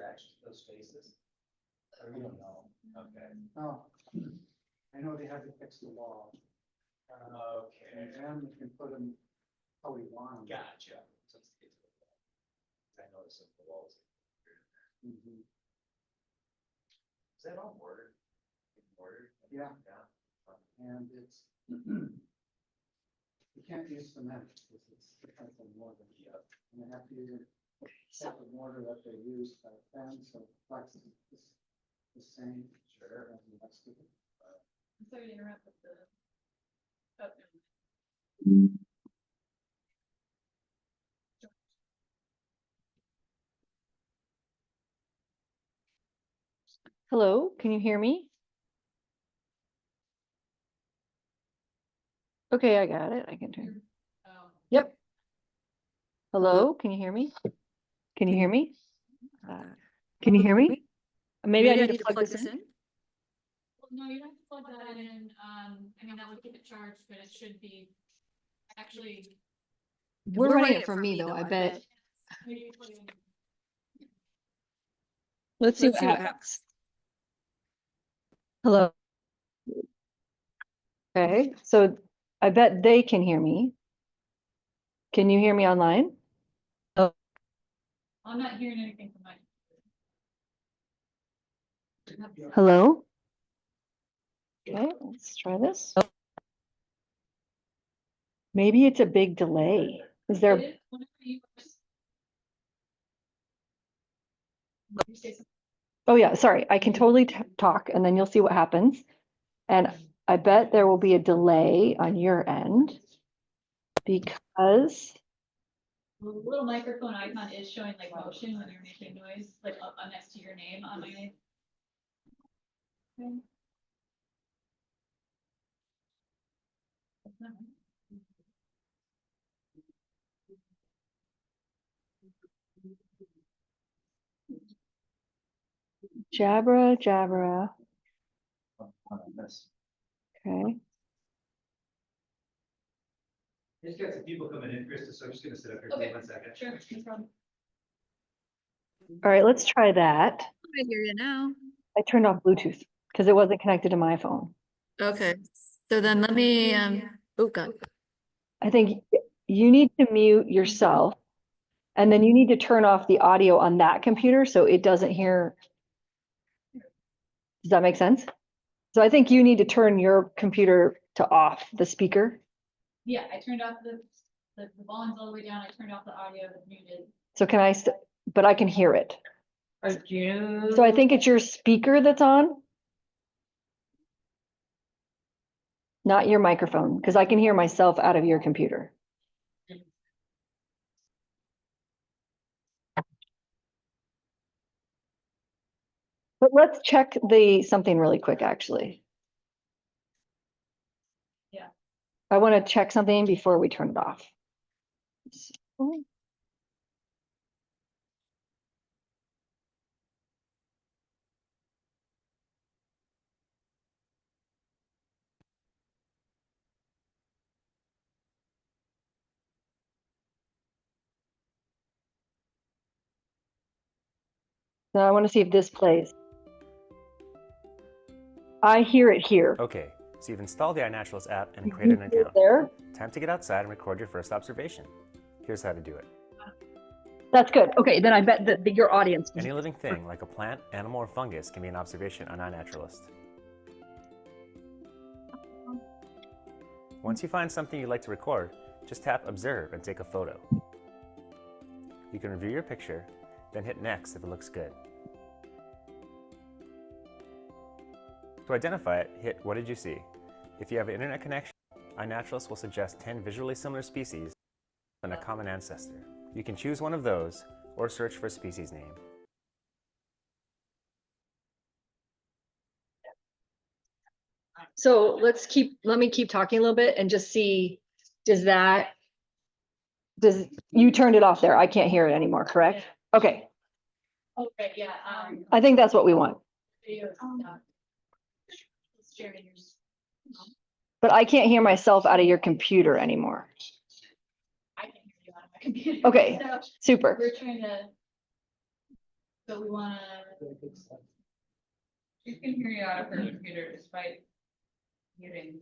scratch those faces? Or you don't know? Okay. Oh, I know they had to fix the wall. Okay. And then you can put them how we want them. Gotcha. So let's get to the wall. I noticed that the walls. Mhm. Is that all mortar? Mortar? Yeah. Yeah. And it's, you can't use cement because it's different from mortar. Yep. And they have to use type of mortar that they use by fence, so flex is the same. Sure. As the rest of it. I'm sorry to interrupt with the. Oh, Hello, can you hear me? Okay, I got it. I can turn. Yep. Hello, can you hear me? Can you hear me? Can you hear me? Maybe I need to plug this in. Well, no, you don't have to plug that in. I mean, that would keep it charged, but it should be actually. We're running it from me though, I bet. Maybe you plug it in. Let's see what happens. Hello. Okay, so I bet they can hear me. Can you hear me online? Oh, I'm not hearing anything from my. hello? Okay, let's try this. Maybe it's a big delay. Is there? Whenever you say something. Oh yeah, sorry. I can totally talk and then you'll see what happens. And I bet there will be a delay on your end because The little microphone icon is showing like motion when you're making noise, like up next to your name on my. Okay. That's not right. Jabra, Jabra. On this. Okay. Just got some people coming in, Krista, so I'm just gonna sit up here Okay. for 1 second. Sure, no problem. All right, let's try that. I hear you now. I turned off Bluetooth because it wasn't connected to my phone. Okay, so then let me, oh God. I think you need to mute yourself and then you need to turn off the audio on that computer so it doesn't hear. Does that make sense? So I think you need to turn your computer to off the speaker. Yeah, I turned off the volume's all the way down. I turned off the audio that's muted. So can I, but I can hear it. So I think it's your speaker that's on. Not your microphone, because I can hear myself out of your computer. But let's check something really quick, actually. Yeah. I want to check something before we turn it off. So I want to see if this plays. I hear it here. Okay, so you've installed the iNaturalist app and created an account. There. Time to get outside and record your first observation. Here's how to do it. That's good. Okay, then I bet that your audience. Any living thing, like a plant, animal, or fungus, can be an observation on iNaturalist. Once you find something you'd like to record, just tap Observe and take a photo. You can review your picture, then hit Next if it looks good. To identify it, hit What did you see? If you have an internet connection, iNaturalist will suggest 10 visually similar species and a common ancestor. You can choose one of those or search for a species name. So let me keep talking a little bit and just see, you turned it off there. I can't hear it anymore, correct? Okay, Okay, yeah, I think that's what we want. video, it's sharing yours. But I can't hear myself out of your computer anymore. I can hear you on my computer. Okay, So super. we're trying to. So we wanna, she can hear you out of her computer despite muting.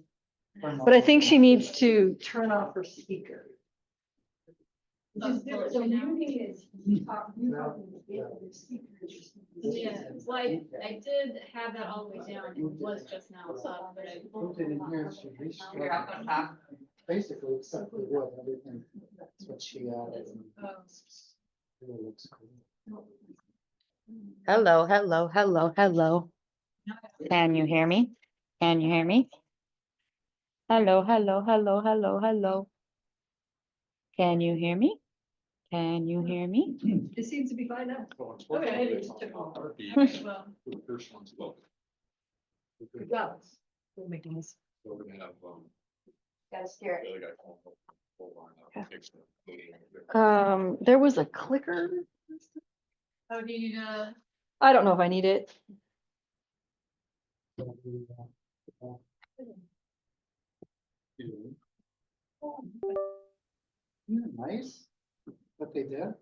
But I think she needs to turn off her speaker. Oh, well, So you know. muting is you talk, your speaker. Yeah, well, I did have that all the way down, it was just now up, but I. Put it in here, she You're up on top. basically, except for wood, everything, that's what she added. Oh. Really looks cool. Hello, hello, hello, hello. Can you hear me? Can you hear me? Hello, hello, hello, hello, hello. Can you hear me? Can you hear me? It seems to be fine now. Okay. Okay, it just took a while. Heartbeat. Okay, well, The first one's low. Yeah. We're making this. So we're gonna have, Gotta scare the other guy call. Hold on, Yeah. fix the meeting. There was a clicker. oh, do you need a, I don't know if I need it. Isn't it nice what they did?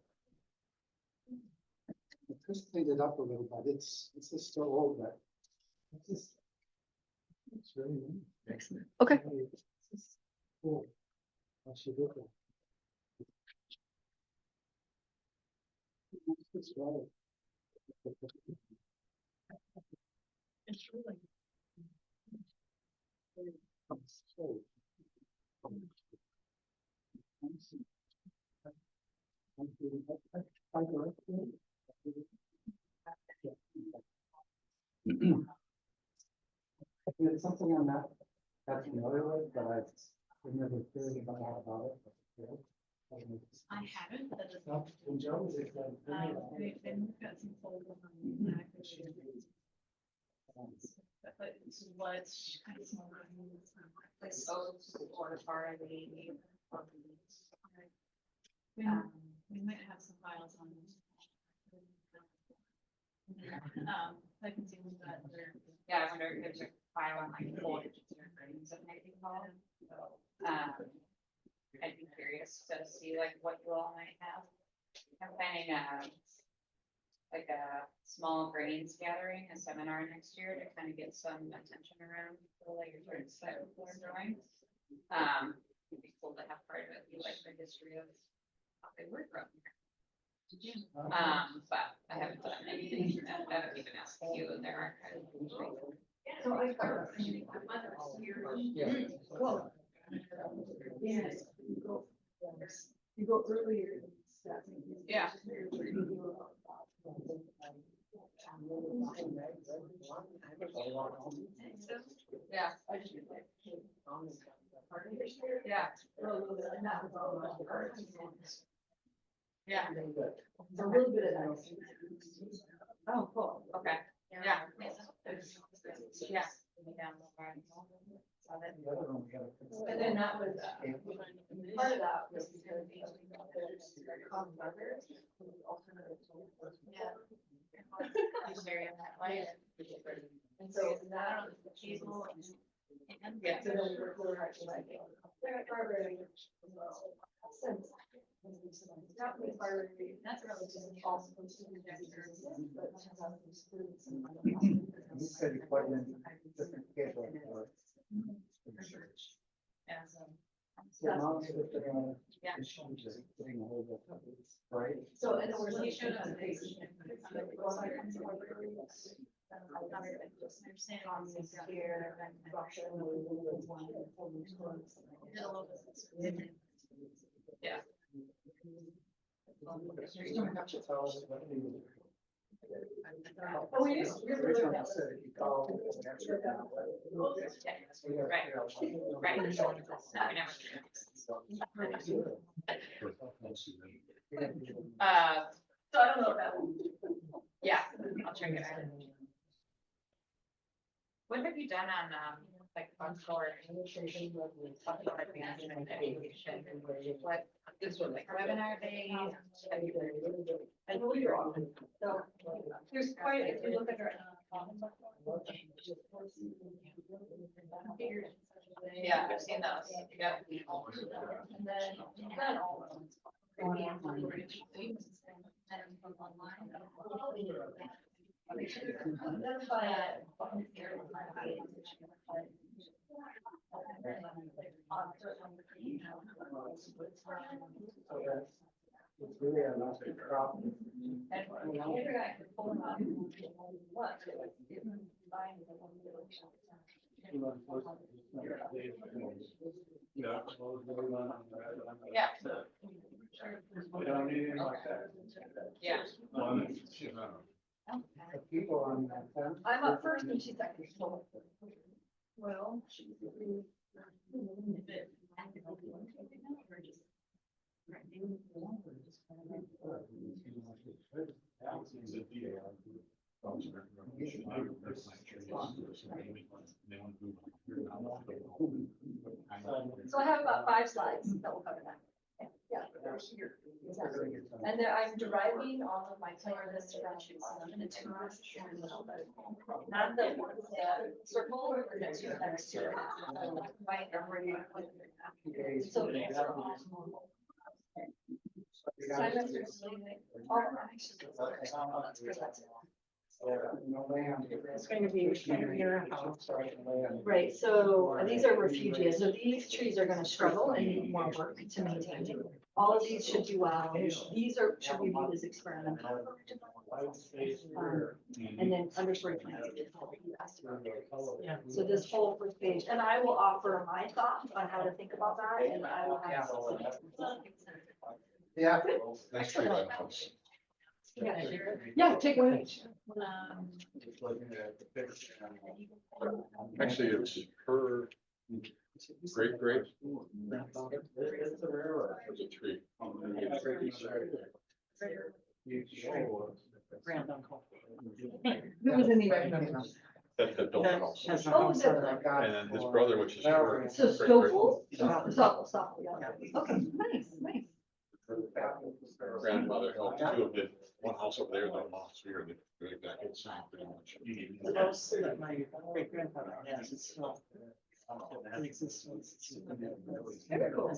Chris cleaned it up a little bit. It's just still old, but it's just. It's really neat. Excellent. Okay. It's just cool. How she did that. It's right. it's really. So, It's something I'm not that familiar with, but I've never heard about it. I haven't, but it's. When Joe was at They've got some folders on the back. But it's what's kind of small. Like oats or barley. We might have some files on. I can see that there. Yeah, I wonder if there's a file on like folders or things that might be called. I'd be curious to see like what you all might have. I'm planning like a small brains gathering, a seminar next year to kind of get some attention around the like sort of style of drawing. It'd be cool to have part of it be like the history of how they were from here. But I haven't done anything. I haven't even asked you in their archive. So I got. Cool. Yes. You go earlier. Yeah. Yeah. Yeah. Yeah. A little bit of that. Oh, cool. Okay. Yeah. Yeah. And then that was, part of that was because and so that people. Yeah. So then we're actually like, they're at Barbary. Since. That's really just. You said you plug in different cable for. Yeah. So now it's with the, Yeah. just putting a whole bit of it, right? So, and then he showed us. Yeah. Oh, we do. Originally it said you call it an extra now, but- Right. Right. No, we never. So I don't know if that one. Yeah, I'll check it out. What have you done on, like, on shore? Management education, what, this was like webinar days? And we do all. So there's quite, if you look at our. Yeah, I've seen those. Yeah. And then, not all of them. It's really a nice crop. Yeah. We don't need anything like that. Yeah. The people on that fence. I'm up first and she's second. Well. So I have about 5 slides that will cover that. Yeah. Exactly. And then I'm deriving all of my player list spreadsheets. So I'm gonna do this. Not the ones that circle or the two next to it. Right, so these are all normal. It's going to be your house. Right, so these are refugees, so these trees are gonna struggle and need more work to maintain. All of these should do well, these are, should be viewed as experimental. And then understory plants. Yeah, so this whole first page, and I will offer my thoughts on how to think about that, and I will have. Yeah. Yeah, take one. Actually, it's her great great. There's a tree. Who was in the recommendation? That built the house. Oh, is it? And then his brother, which is her. So great-great. Stoffel? Stoffel, yeah. Okay, nice. Grandmother helped two of the one house over there, the house here, and the exact same pretty much. The house that my great grandfather has, it's still in existence. Very cool.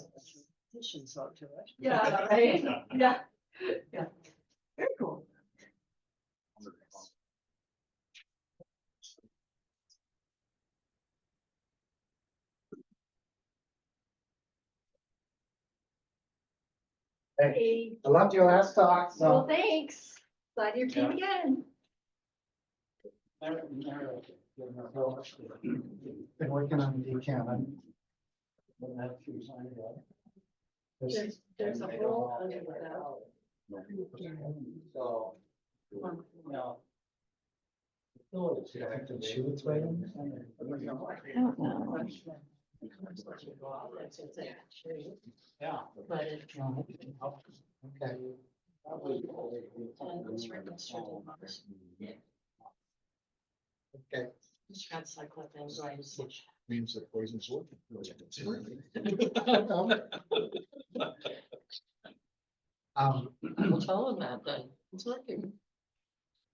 Additions out to it. Yeah, right, yeah. Very cool. Hey, I loved your last talk, well, so. thanks. Glad you came again. Been working on the decant. There's a hole under the bell. So. No. I have to chew its way in. I don't know. Yeah. But it. Okay. Okay. Means that poison's working. We'll tell them that then. It's working.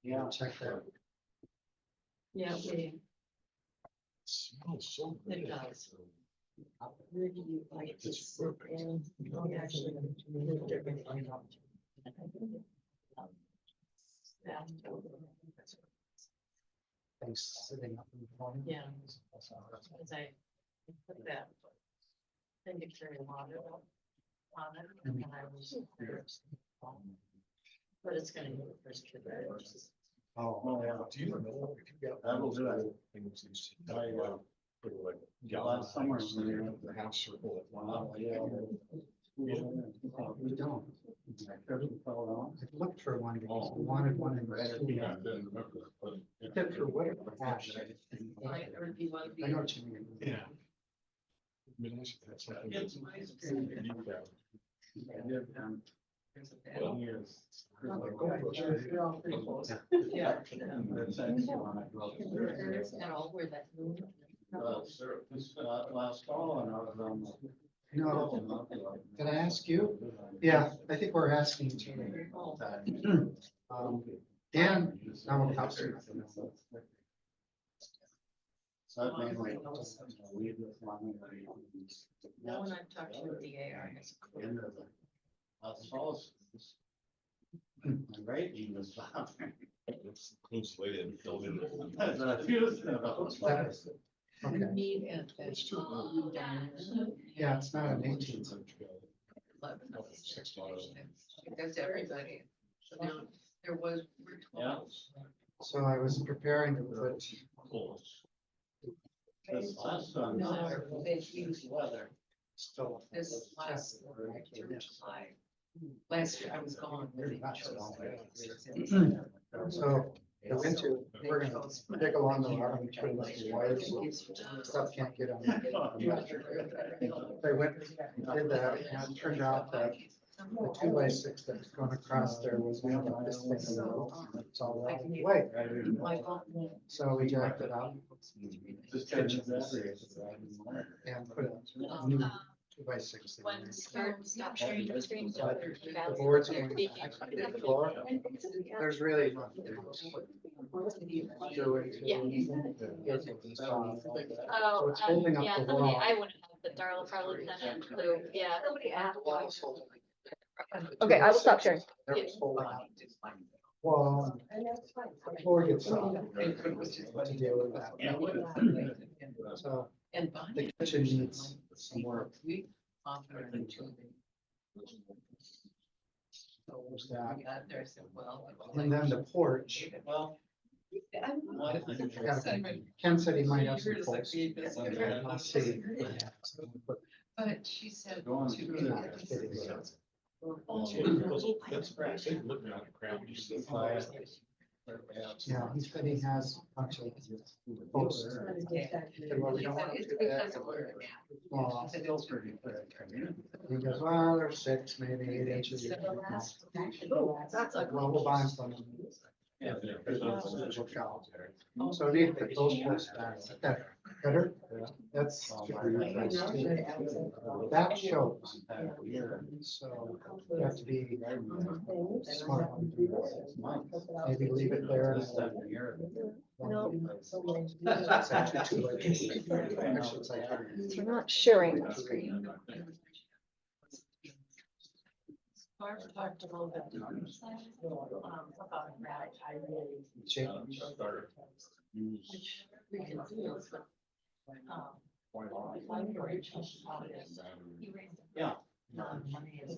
Yeah, check that. Yeah, Smells so it good. does. Where do you like to sit in? We actually lived everything up. Thanks, sitting up in the morning. Yeah. As I put that. Then you carry water on it, and I was there. But it's gonna be the first kid. Oh, yeah. Do you know if you got? That will do it. Things you see, like Last summer, galvanized, we were- the half circle at one. Wow, yeah. We don't. I looked for one because we wanted one in the city. Yeah, I didn't remember, but. Except for what? Ash. Like, or do you want to be? I know what you mean. Yeah. I mean, I should have something that's- Yeah. That's actually one I drove. And all where that. Last fall and I was on. No, can I ask you? Yeah, I think we're asking. Dan, I will talk to you. So I've mainly. No one I've talked to with the AR has a clue. Right, he was. It's insulated and filled in. That's what I was about. Okay, Meet at the. yeah, it's not an 18th. That's everybody. So now, there was, we're Yeah. 12. So I was preparing to put. This last one. No, they use weather. Still. This last, through July. Last year I was gone. They chose that. So I went to, we're gonna dig along the bottom between the wires, so stuff can't get on. They went and did that, and it turned out that the 2x6 that was going across there was made of this thing. It's all out of the way. So we jacked it up Just kind of battery. and put a new 2x6 in When there. stop sharing the screen. But the boards on the floor, there's really nothing. Do it. Yeah. So Oh, it's holding up yeah, the somebody, wall. I wouldn't have, but Darla probably sent it through, yeah. Okay, I will stop sharing. It's holding up. Well, before it gets soft, to deal with that. So And the kitchen needs some work. we often are in two. So there's that. We got there, I said, well. And then the porch. Well. Ken said he might have some folks. I'll see. But she said. Going to through me, that. this is just- That's right. They look at the crap. You see. Yeah, he said he has a bunch of folks. He said, well, we don't want to do that. Well, he goes, well, there's 6, maybe 8 inches. That's like. Well, we'll buy him some. Yeah. Look out. So we need to put those posts back. Okay, better? That's. That shows. So you have to be smart. Maybe leave it there. That's actually too late. Actually, it's like- We're not sharing the screen. Barb talked a little bit. About that, I really. Change. Which we can do, but. Like your interest on it. Yeah. Money is.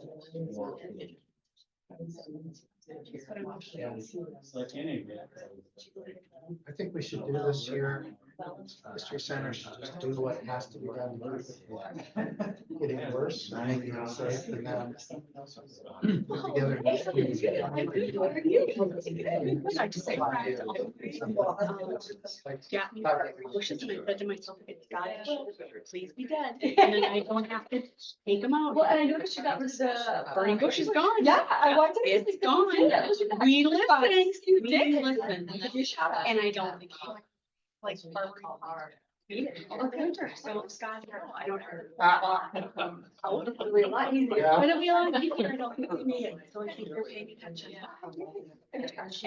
It's like any. I think we should do this year. History Center should just do what has to be done. Getting worse, maybe not safe, and then put together. I just say, got me bushes and I said to myself, it's gotta, please be dead. And then I don't have to take them out. Well, and I noticed you got rid of the burning bush is gone. Yeah, I wanted to. It's gone. We listened. You did listen. And I don't think you like Barbara are. Or winter, so Scott, I don't know. It'll be a lot easier. Yeah. It'll be a lot easier. I don't think we need it, so I think you're paying attention. And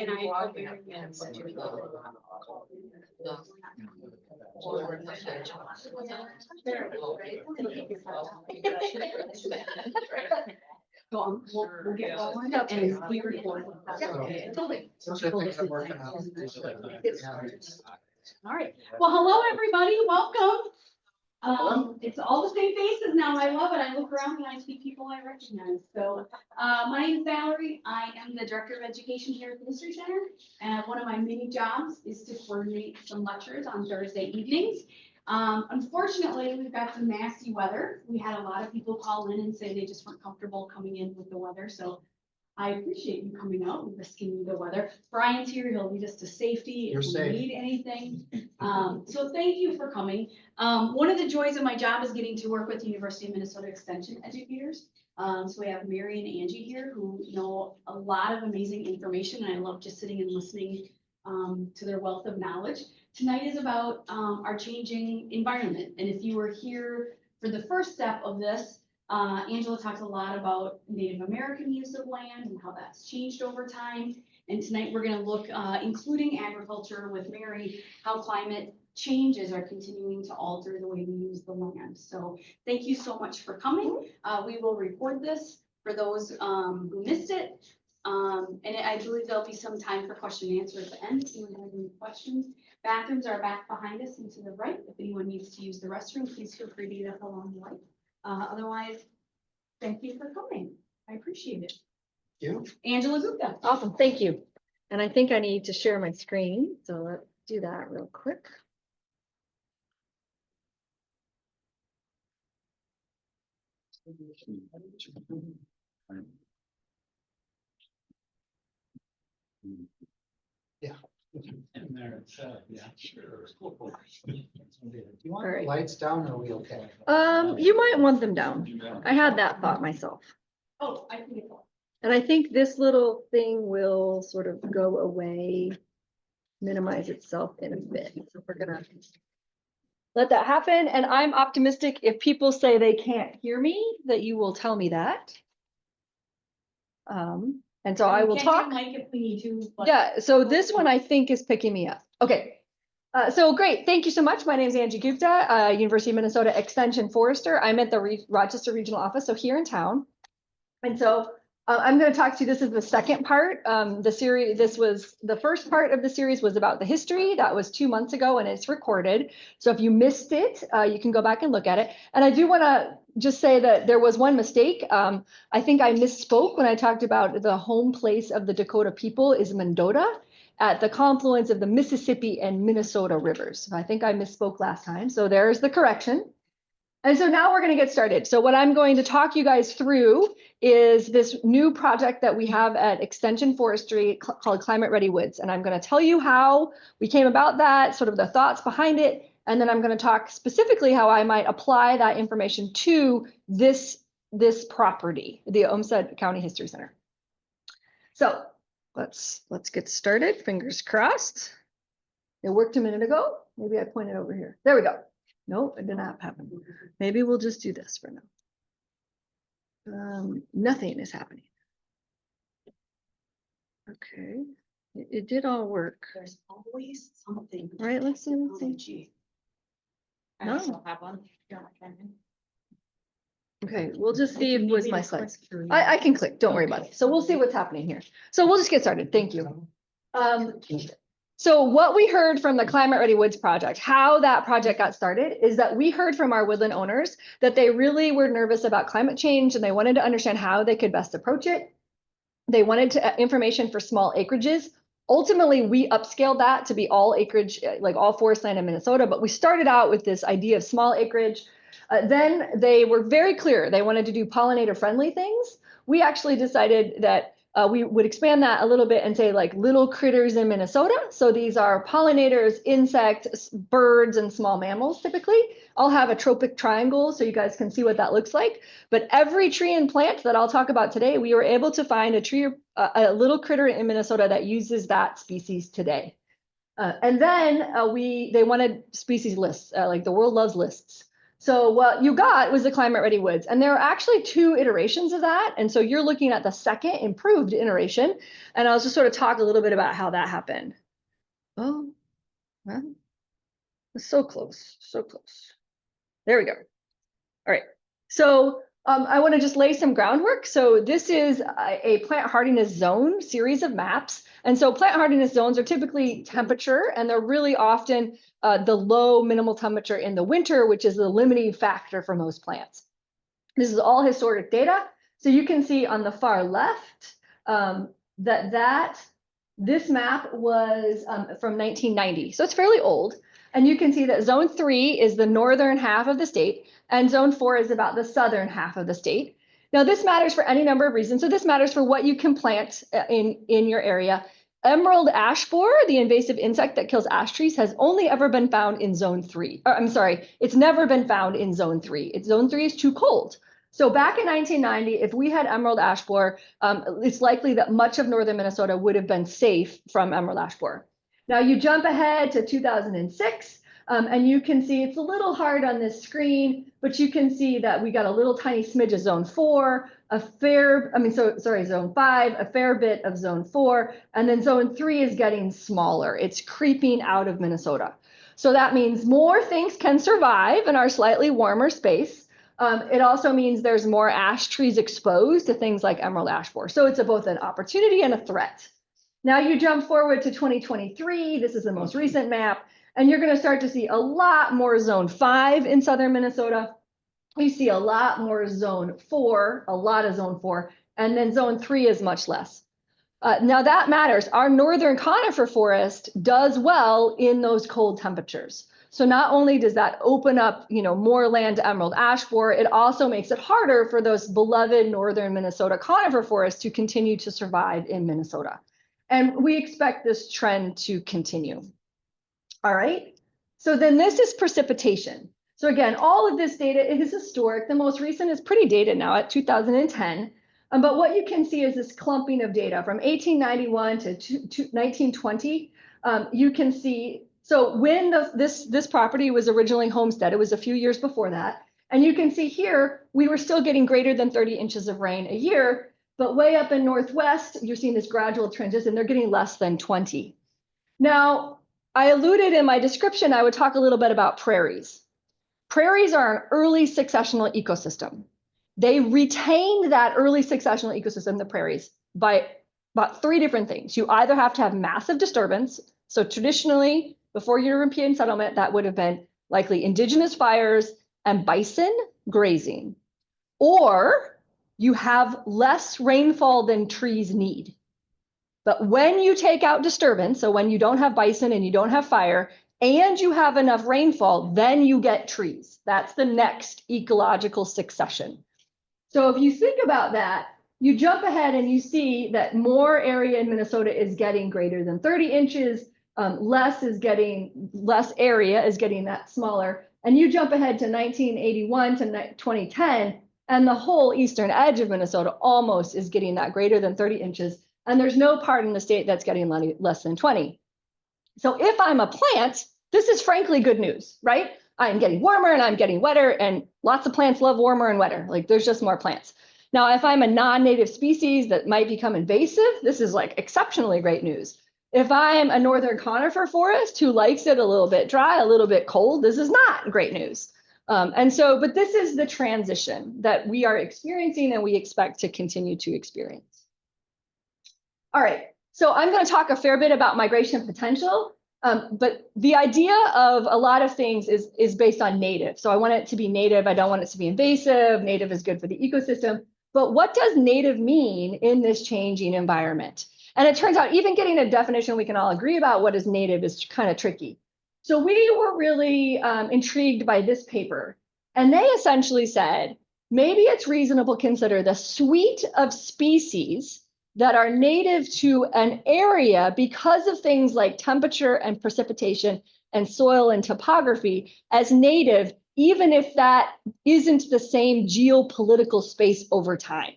I hope you're we'll get going and we record. Totally. Those are things I'm working on. All right. Well, hello, everybody. Welcome. It's all the same faces now. I love it. I look around and I see people I recognize. So, my name is Valerie. I am the Director of Education here at the History Center. And one of my many jobs is to coordinate some lectures on Thursday evenings. Unfortunately, we've got some nasty weather. We had a lot of people call in and say they just weren't comfortable coming in with the weather. So I appreciate you coming out and risking the weather. Brian's here, he'll lead us to safety You're if we safe. need anything. So thank you for coming. One of the joys of my job is getting to work with University of Minnesota Extension educators. So we have Mary and Angie here who know a lot of amazing information, and I love just sitting and listening to their wealth of knowledge. Tonight is about our changing environment, and if you were here for the first step of this, Angela talked a lot about Native American use of land and how that's changed over time. And tonight we're going to look, including agriculture with Mary, how climate changes are continuing to alter the way we use the land. So thank you so much for coming. We will record this for those who missed it. And I believe there'll be some time for question and answer at the end, if anyone has any questions. Bathrooms are back behind us and to the right. If anyone needs to use the restroom, please feel free to get up along the way. Otherwise, thank you for coming. I appreciate it. You? Angela Gupta. Awesome, thank you. And I think I need to share my screen, so let's do that real quick. Yeah. And there it's, yeah, sure. Do you want All the right. lights down or are we okay? You might want them down. I had that thought myself. Oh, I can get that. And I think this little thing will sort of go away, minimize itself in a bit. So we're gonna let that happen. And I'm optimistic if people say they can't hear me, that you will tell me that. And so I will talk. Mike if we need to. But Yeah, so this one I think is picking me up. Okay. So great. Thank you so much. My name is Angie Gupta, University of Minnesota Extension Forester. I'm at the Rochester Regional Office, so here in town. And so I'm going to talk to you. This is the second part. The series, this was the first part of the series was about the history. That was 2 months ago and it's recorded. So if you missed it, you can go back and look at it. And I do want to just say that there was one mistake. I think I misspoke when I talked about the home place of the Dakota people is Mendota at the confluence of the Mississippi and Minnesota rivers. I think I misspoke last time. So there's the correction. And so now we're going to get started. So what I'm going to talk you guys through is this new project that we have at Extension Forestry called Climate Ready Woods. And I'm going to tell you how we came about that, sort of the thoughts behind it. And then I'm going to talk specifically how I might apply that information to this property, the Olmsted County History Center. So let's get started. Fingers crossed. It worked a minute ago. Maybe I pointed over here. There we go. No, it did not happen. Maybe we'll just do this for now. Nothing is happening. Okay, it did all work. there's always something. All right, let's see. Let's see. I also have one. Okay, we'll just see if it was my slides. I can click, don't worry about it. So we'll see what's happening here. So we'll just get started. Thank you. So what we heard from the Climate Ready Woods project, how that project got started, is that we heard from our woodland owners that they really were nervous about climate change and they wanted to understand how they could best approach it. They wanted information for small acreages. Ultimately, we upscaled that to be all acreage, like all forest land in Minnesota, but we started out with this idea of small acreage. Then they were very clear. They wanted to do pollinator friendly things. We actually decided that we would expand that a little bit and say like little critters in Minnesota. So these are pollinators, insects, birds, and small mammals typically. I'll have a tropic triangle so you guys can see what that looks like. But every tree and plant that I'll talk about today, we were able to find a tree, a little critter in Minnesota that uses that species today. And then they wanted species lists, like the world loves lists. So what you got was the Climate Ready Woods, and there are actually 2 iterations of that. And so you're looking at the second improved iteration, and I'll just sort of talk a little bit about how that happened. Oh, well, it's so close, so close. There we go. All right, so I want to just lay some groundwork. So this is a plant hardiness zone series of maps. And so plant hardiness zones are typically temperature, and they're really often the low minimal temperature in the winter, which is the limiting factor for most plants. This is all historic data. So you can see on the far left this map was from 1990. So it's fairly old. And you can see that zone 3 is the northern half of the state, and zone 4 is about the southern half of the state. Now this matters for any number of reasons. So this matters for what you can plant in your area. Emerald ash borer, the invasive insect that kills ash trees, has only ever been found in zone 3. Or, I'm sorry, it's never been found in zone 3. Zone 3 is too cold. So back in 1990, if we had emerald ash borer, it's likely that much of northern Minnesota would have been safe from emerald ash borer. Now you jump ahead to 2006, and you can see it's a little hard on this screen, but you can see that we got a little tiny smidge of zone 4, zone 5, a fair bit of zone 4, and then zone 3 is getting smaller. It's creeping out of Minnesota. So that means more things can survive in our slightly warmer space. It also means there's more ash trees exposed to things like emerald ash borer. So it's both an opportunity and a threat. Now you jump forward to 2023. This is the most recent map, and you're going to start to see a lot more zone 5 in southern Minnesota. We see a lot more zone 4, a lot of zone 4, and then zone 3 is much less. Now that matters. Our northern conifer forest does well in those cold temperatures. So not only does that open up, more land to emerald ash borer, it also makes it harder for those beloved northern Minnesota conifer forests to continue to survive in Minnesota. And we expect this trend to continue. All right. So then this is precipitation. So again, all of this data is historic. The most recent is pretty dated now at 2010. But what you can see is this clumping of data from 1891 to 1920. You can see, so when this property was originally homesteaded, it was a few years before that. And you can see here, we were still getting greater than 30 inches of rain a year, but way up in Northwest, you're seeing this gradual transition, they're getting less than 20. Now, I alluded in my description, I would talk a little bit about prairies. Prairies are an early successional ecosystem. They retained that early successional ecosystem, the prairies, by about 3 different things. You either have to have massive disturbance. So traditionally, before European settlement, that would have been likely indigenous fires and bison grazing. Or you have less rainfall than trees need. But when you take out disturbance, so when you don't have bison and you don't have fire, and you have enough rainfall, then you get trees. That's the next ecological succession. So if you think about that, you jump ahead and you see that more area in Minnesota is getting greater than 30 inches, less area is getting that smaller. And you jump ahead to 1981 to 2010, and the whole eastern edge of Minnesota almost is getting that greater than 30 inches. And there's no part in the state that's getting less than 20. So if I'm a plant, this is frankly good news, right? I'm getting warmer and I'm getting wetter, and lots of plants love warmer and wetter. Like there's just more plants. Now, if I'm a non-native species that might become invasive, this is like exceptionally great news. If I'm a northern conifer forest who likes it a little bit dry, a little bit cold, this is not great news. But this is the transition that we are experiencing and we expect to continue to experience. All right, so I'm going to talk a fair bit about migration potential. But the idea of a lot of things is based on native. So I want it to be native. I don't want it to be invasive. Native is good for the ecosystem. But what does native mean in this changing environment? And it turns out even getting a definition we can all agree about what is native is kind of tricky. So we were really intrigued by this paper. And they essentially said, maybe it's reasonable to consider the suite of species that are native to an area because of things like temperature and precipitation and soil and topography as native, even if that isn't the same geopolitical space over time,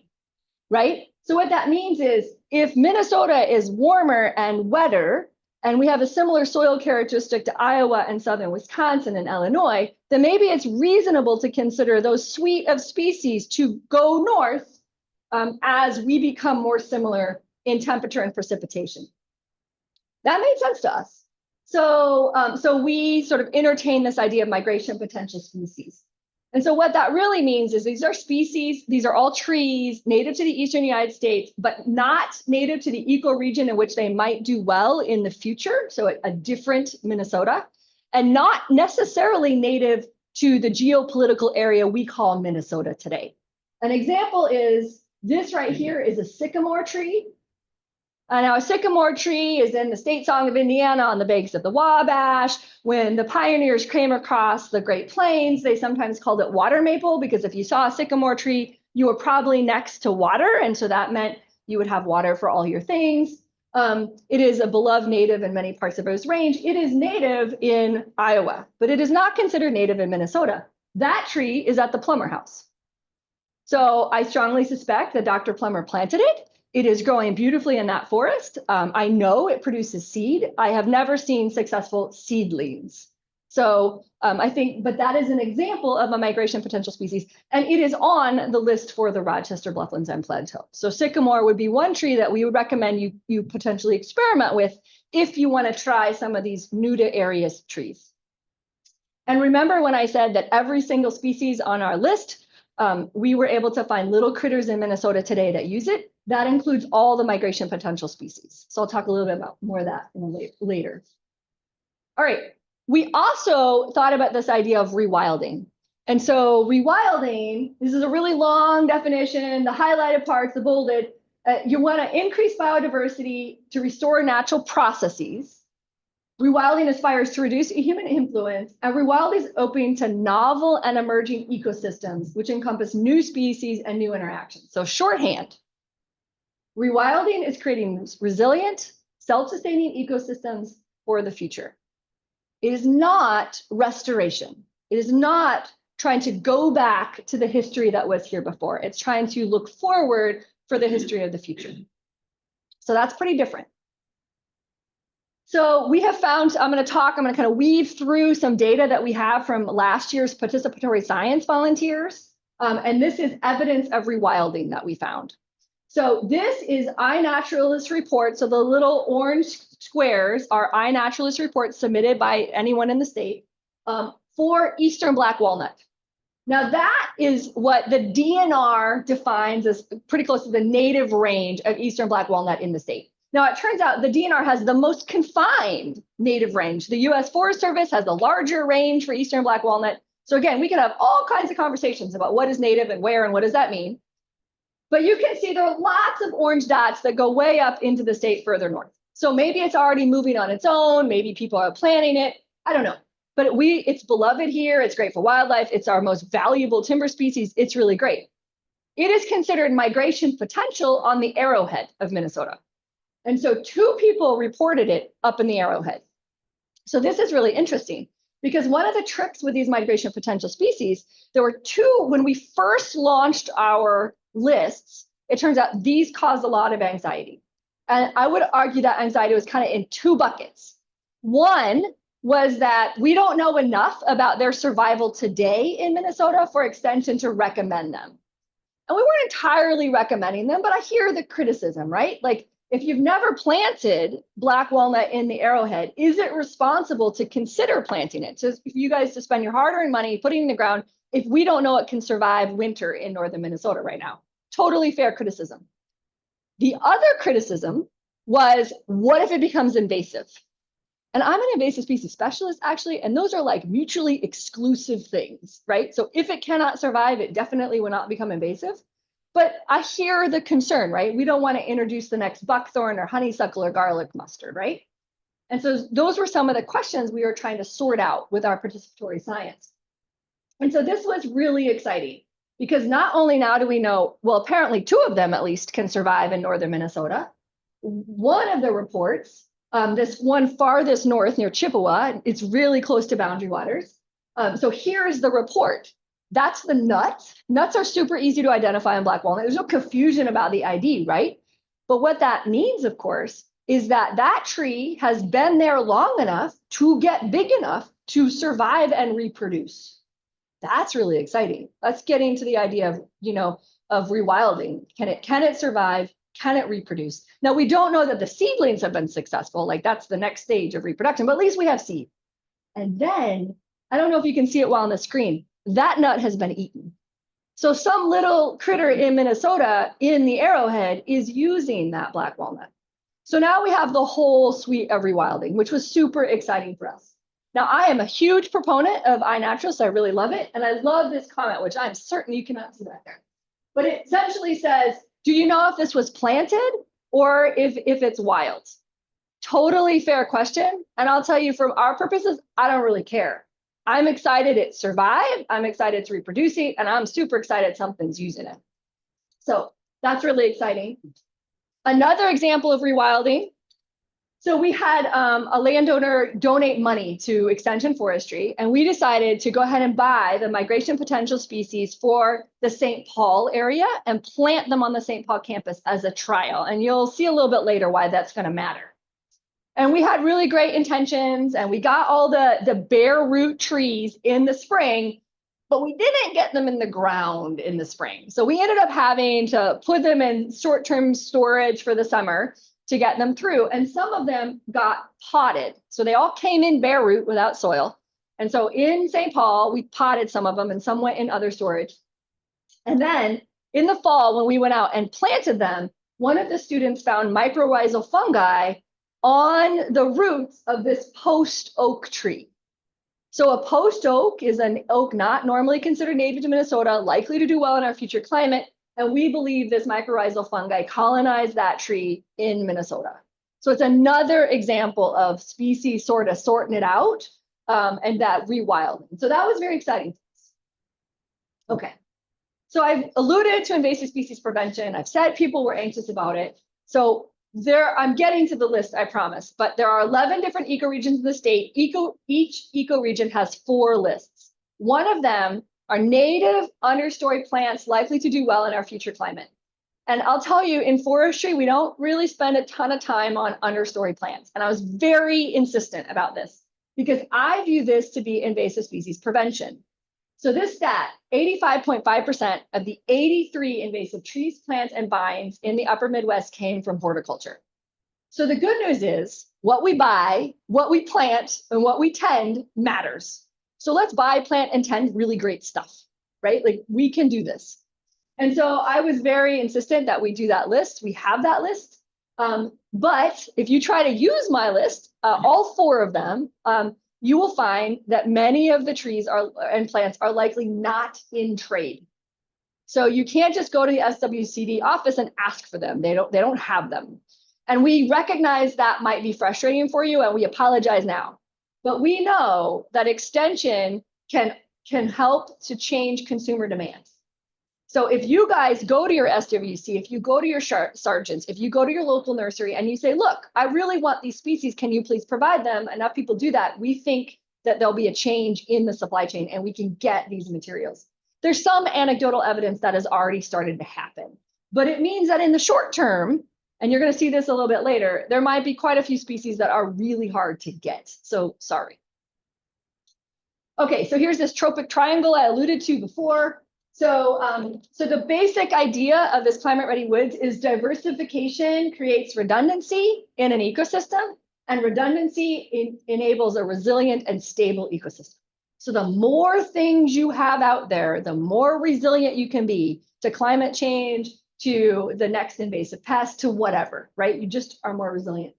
right? So what that means is if Minnesota is warmer and wetter, and we have a similar soil characteristic to Iowa and southern Wisconsin and Illinois, then maybe it's reasonable to consider those suite of species to go north as we become more similar in temperature and precipitation. That made sense to us. So we sort of entertain this idea of migration potential species. And so what that really means is these are species, these are all trees native to the eastern United States, but not native to the ecoregion in which they might do well in the future, so a different Minnesota, and not necessarily native to the geopolitical area we call Minnesota today. An example is this right here is a sycamore tree. Now a sycamore tree is in the state song of Indiana on the banks of the Wabash. When the pioneers came across the Great Plains, they sometimes called it water maple because if you saw a sycamore tree, you were probably next to water. And so that meant you would have water for all your things. It is a beloved native in many parts of its range. It is native in Iowa, but it is not considered native in Minnesota. That tree is at the Plummer House. So I strongly suspect that Dr. Plummer planted it. It is growing beautifully in that forest. I know it produces seed. I have never seen successful seedlings. So I think, but that is an example of a migration potential species, and it is on the list for the Rochester Blufflands and Plateau. So sycamore would be one tree that we would recommend you potentially experiment with if you want to try some of these new to areas trees. And remember when I said that every single species on our list we were able to find little critters in Minnesota today that use it. That includes all the migration potential species. So I'll talk a little bit about more of that later. All right, we also thought about this idea of rewilding. And so rewilding, this is a really long definition, the highlighted parts, the bolded, you want to increase biodiversity to restore natural processes. Rewilding aspires to reduce human influence, and rewilding is open to novel and emerging ecosystems, which encompass new species and new interactions. So shorthand, rewilding is creating resilient, self-sustaining ecosystems for the future. It is not restoration. It is not trying to go back to the history that was here before. It's trying to look forward for the history of the future. So that's pretty different. So we have found, I'm going to kind of weave through some data that we have from last year's participatory science volunteers. And this is evidence of rewilding that we found. So this is iNaturalist report. So the little orange squares are iNaturalist reports submitted by anyone in the state for Eastern black walnut. Now that is what the DNR defines as pretty close to the native range of Eastern black walnut in the state. Now it turns out the DNR has the most confined native range. The US Forest Service has a larger range for Eastern black walnut. So again, we could have all kinds of conversations about what is native and where and what does that mean. But you can see there are lots of orange dots that go way up into the state further north. So maybe it's already moving on its own. Maybe people are planting it. I don't know. But it's beloved here. It's great for wildlife. It's our most valuable timber species. It's really great. It is considered migration potential on the arrowhead of Minnesota. And so 2 people reported it up in the arrowhead. So this is really interesting because one of the tricks with these migration potential species, there were 2, when we first launched our lists, it turns out these caused a lot of anxiety. And I would argue that anxiety was kind of in 2 buckets. One was that we don't know enough about their survival today in Minnesota for extension to recommend them. And we weren't entirely recommending them, but I hear the criticism, right? Like, if you've never planted black walnut in the arrowhead, is it responsible to consider planting it? So if you guys to spend your hard-earned money putting it in the ground, if we don't know it can survive winter in northern Minnesota right now? Totally fair criticism. The other criticism was, what if it becomes invasive? And I'm an invasive species specialist, actually, and those are like mutually exclusive things, right? So if it cannot survive, it definitely will not become invasive. But I hear the concern, right? We don't want to introduce the next buckthorn or honeysuckle or garlic mustard, right? And so those were some of the questions we were trying to sort out with our participatory science. And so this was really exciting because not only now do we know, well, apparently 2 of them at least can survive in northern Minnesota. One of the reports, this one farthest north near Chippewa, it's really close to boundary waters. So here's the report. That's the nut. Nuts are super easy to identify in black walnut. There's no confusion about the ID, right? But what that means, of course, is that that tree has been there long enough to get big enough to survive and reproduce. That's really exciting. Let's get into the idea of, of rewilding. Can it survive? Can it reproduce? Now, we don't know that the seedlings have been successful. Like that's the next stage of reproduction, but at least we have seed. And then, I don't know if you can see it well on the screen, that nut has been eaten. So some little critter in Minnesota in the arrowhead is using that black walnut. So now we have the whole suite of rewilding, which was super exciting for us. Now, I am a huge proponent of iNaturalist, so I really love it. And I love this comment, which I'm certain you cannot see that there. But it essentially says, do you know if this was planted or if it's wild? Totally fair question. And I'll tell you, from our purposes, I don't really care. I'm excited it survived. I'm excited it's reproducing, and I'm super excited something's using it. So that's really exciting. Another example of rewilding. So we had a landowner donate money to Extension Forestry, and we decided to go ahead and buy the migration potential species for the St. Paul area and plant them on the St. Paul campus as a trial. And you'll see a little bit later why that's going to matter. And we had really great intentions, and we got all the bare root trees in the spring, but we didn't get them in the ground in the spring. So we ended up having to put them in short-term storage for the summer to get them through. And some of them got potted. So they all came in bare root without soil. And so in St. Paul, we potted some of them and some went in other storage. And then in the fall, when we went out and planted them, one of the students found mycorrhizal fungi on the roots of this post oak tree. So a post oak is an oak not normally considered native to Minnesota, likely to do well in our future climate. And we believe this mycorrhizal fungi colonized that tree in Minnesota. So it's another example of species sort of sorting it out and that rewilding. So that was very exciting. Okay. So I've alluded to invasive species prevention. I've said people were anxious about it. So I'm getting to the list, I promise, but there are 11 different ecoregions in the state. Each ecoregion has 4 lists. One of them are native understory plants likely to do well in our future climate. And I'll tell you, in forestry, we don't really spend a ton of time on understory plants. And I was very insistent about this because I view this to be invasive species prevention. So this stat, 85.5% of the 83 invasive trees, plants, and vines in the upper Midwest came from horticulture. So the good news is what we buy, what we plant, and what we tend matters. So let's buy, plant, and tend really great stuff, right? Like we can do this. And so I was very insistent that we do that list. We have that list. But if you try to use my list, all 4 of them, you will find that many of the trees and plants are likely not in trade. So you can't just go to the SWCD office and ask for them. They don't have them. And we recognize that might be frustrating for you, and we apologize now. But we know that extension can help to change consumer demands. So if you guys go to your SWC, if you go to your sergeants, if you go to your local nursery and you say, look, I really want these species, can you please provide them? Enough people do that. We think that there'll be a change in the supply chain and we can get these materials. There's some anecdotal evidence that has already started to happen, but it means that in the short term, and you're going to see this a little bit later, there might be quite a few species that are really hard to get. So sorry. Okay, so here's this tropic triangle I alluded to before. So the basic idea of this climate ready woods is diversification creates redundancy in an ecosystem, and redundancy enables a resilient and stable ecosystem. So the more things you have out there, the more resilient you can be to climate change, to the next invasive pest, to whatever, right? You just are more resilient.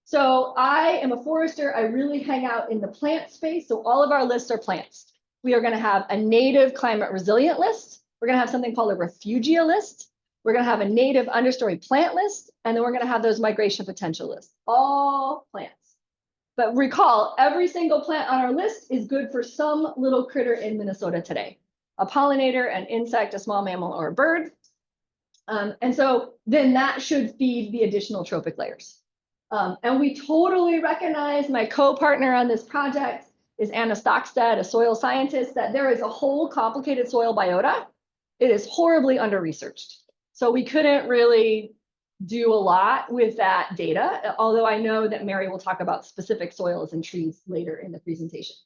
So I am a forester. I really hang out in the plant space. So all of our lists are plants. We are going to have a native climate resilient list. We're going to have something called a refugia list. We're going to have a native understory plant list. And then we're going to have those migration potential lists, all plants. But recall, every single plant on our list is good for some little critter in Minnesota today. A pollinator, an insect, a small mammal, or a bird. And so then that should feed the additional trophic layers. And we totally recognize, my co-partner on this project is Anna Stockstead, a soil scientist, that there is a whole complicated soil biota. It is horribly under-researched. So we couldn't really do a lot with that data, although I know that Mary will talk about specific soils and trees later in the presentation.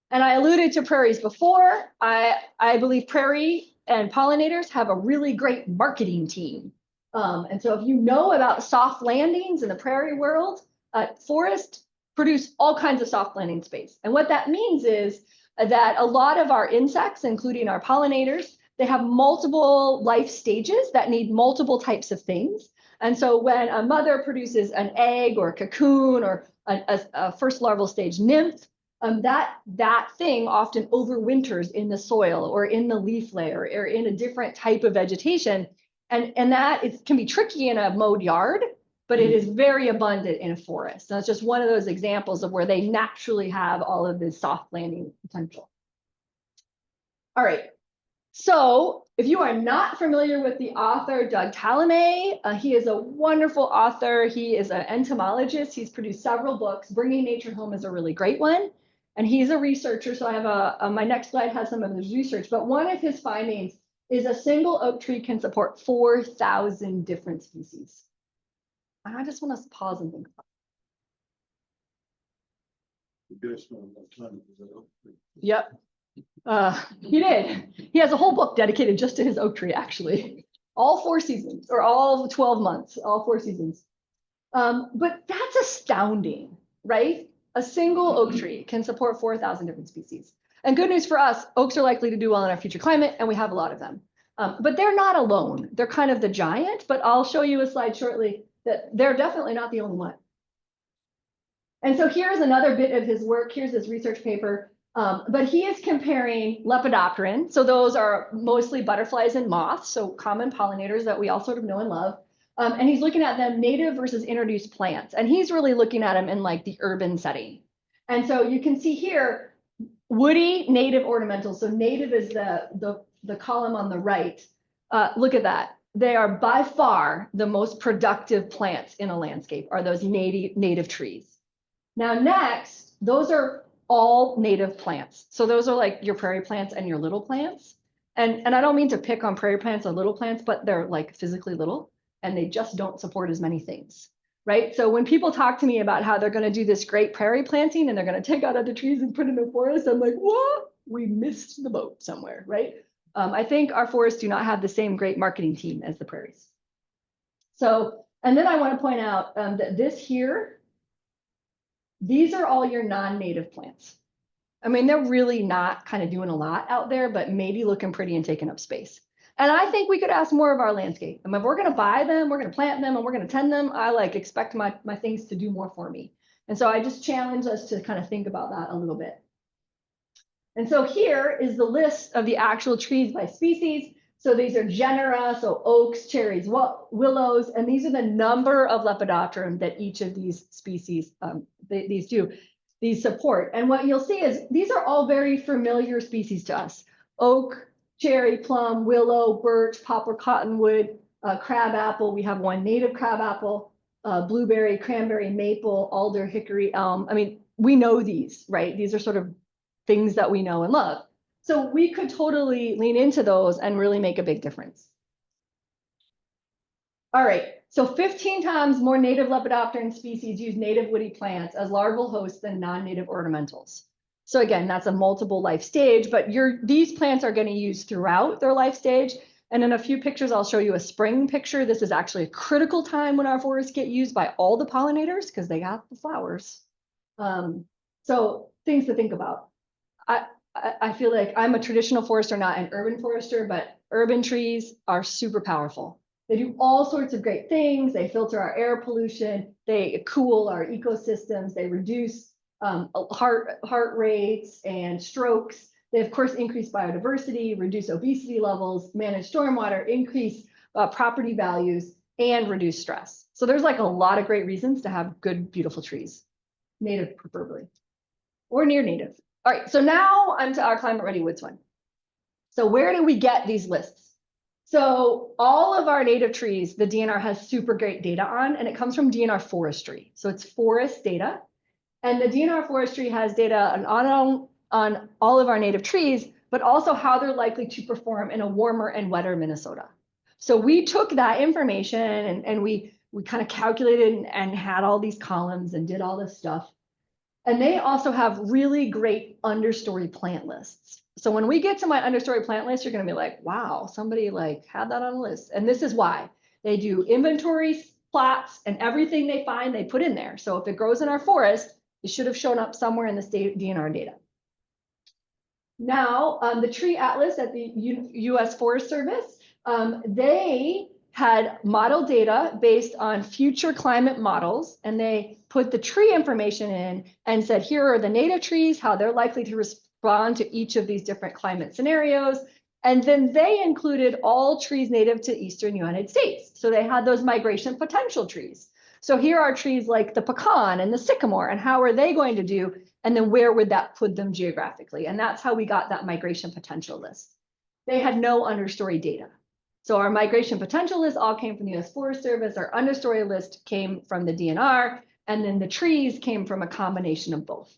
And I alluded to prairies before. I believe prairie and pollinators have a really great marketing team. And so if you know about soft landings in the prairie world, forests produce all kinds of soft landing space. And what that means is that a lot of our insects, including our pollinators, they have multiple life stages that need multiple types of things. And so when a mother produces an egg or a cocoon or a first larval stage nymph, that thing often overwinters in the soil or in the leaf layer or in a different type of vegetation. And that can be tricky in a mowed yard, but it is very abundant in a forest. So it's just one of those examples of where they naturally have all of this soft landing potential. All right. So if you are not familiar with the author, Doug Tallamy, he is a wonderful author. He is an entomologist. He's produced several books. Bringing Nature Home is a really great one. And he's a researcher. So I have my next slide has some of his research, but one of his findings is a single oak tree can support 4,000 different species. And I just want to pause and think about it. Yep. He did. He has a whole book dedicated just to his oak tree, actually. All 4 seasons, or all 12 months, all 4 seasons. But that's astounding, right? A single oak tree can support 4,000 different species. And good news for us, oaks are likely to do well in our future climate, and we have a lot of them. But they're not alone. They're kind of the giant, but I'll show you a slide shortly that they're definitely not the only one. And so here's another bit of his work. Here's his research paper. But he is comparing Lepidopteran. So those are mostly butterflies and moths, so common pollinators that we all sort of know and love. And he's looking at them native versus introduced plants. And he's really looking at them in like the urban setting. And so you can see here, woody native ornamentals. So native is the column on the right. Look at that. They are by far the most productive plants in a landscape, are those native trees. Now next, those are all native plants. So those are like your prairie plants and your little plants. And I don't mean to pick on prairie plants or little plants, but they're like physically little and they just don't support as many things, right? So when people talk to me about how they're going to do this great prairie planting and they're going to take out other trees and put in a forest, I'm like, what? We missed the boat somewhere, right? I think our forests do not have the same great marketing team as the prairies. So, and then I want to point out that this here, these are all your non-native plants. I mean, they're really not kind of doing a lot out there, but maybe looking pretty and taking up space. And I think we could ask more of our landscape. I mean, if we're going to buy them, we're going to plant them, and we're going to tend them, I like expect my things to do more for me. And so I just challenge us to kind of think about that a little bit. And so here is the list of the actual trees by species. So these are genera, so oaks, cherries, willows, and these are the number of Lepidopteran that each of these species, these support. And what you'll see is these are all very familiar species to us. Oak, cherry, plum, willow, birch, poplar, cottonwood, crabapple. We have one native crabapple, blueberry, cranberry, maple, alder, hickory, elm. I mean, we know these, right? These are sort of things that we know and love. So we could totally lean into those and really make a big difference. All right, so 15 times more native Lepidopteran species use native woody plants as larval hosts than non-native ornamentals. So again, that's a multiple life stage, but these plants are going to use throughout their life stage. And in a few pictures, I'll show you a spring picture. This is actually a critical time when our forests get used by all the pollinators because they got the flowers. So things to think about. I feel like I'm a traditional forester, not an urban forester, but urban trees are super powerful. They do all sorts of great things. They filter our air pollution. They cool our ecosystems. They reduce heart rates and strokes. They, of course, increase biodiversity, reduce obesity levels, manage stormwater, increase property values, and reduce stress. So there's like a lot of great reasons to have good, beautiful trees, native preferably, or near native. All right, so now onto our climate ready woods one. So where do we get these lists? So all of our native trees, the DNR has super great data on, and it comes from DNR Forestry. So it's forest data. And the DNR Forestry has data on all of our native trees, but also how they're likely to perform in a warmer and wetter Minnesota. So we took that information and we kind of calculated and had all these columns and did all this stuff. And they also have really great understory plant lists. So when we get to my understory plant list, you're going to be like, wow, somebody like had that on a list. And this is why. They do inventories, plots, and everything they find, they put in there. So if it grows in our forest, it should have shown up somewhere in the state DNR data. Now, the tree atlas at the US Forest Service, they had model data based on future climate models, and they put the tree information in and said, here are the native trees, how they're likely to respond to each of these different climate scenarios. And then they included all trees native to Eastern United States. So they had those migration potential trees. So here are trees like the pecan and the sycamore, and how are they going to do? And then where would that put them geographically? And that's how we got that migration potential list. They had no understory data. So our migration potential list all came from the US Forest Service. Our understory list came from the DNR, and then the trees came from a combination of both.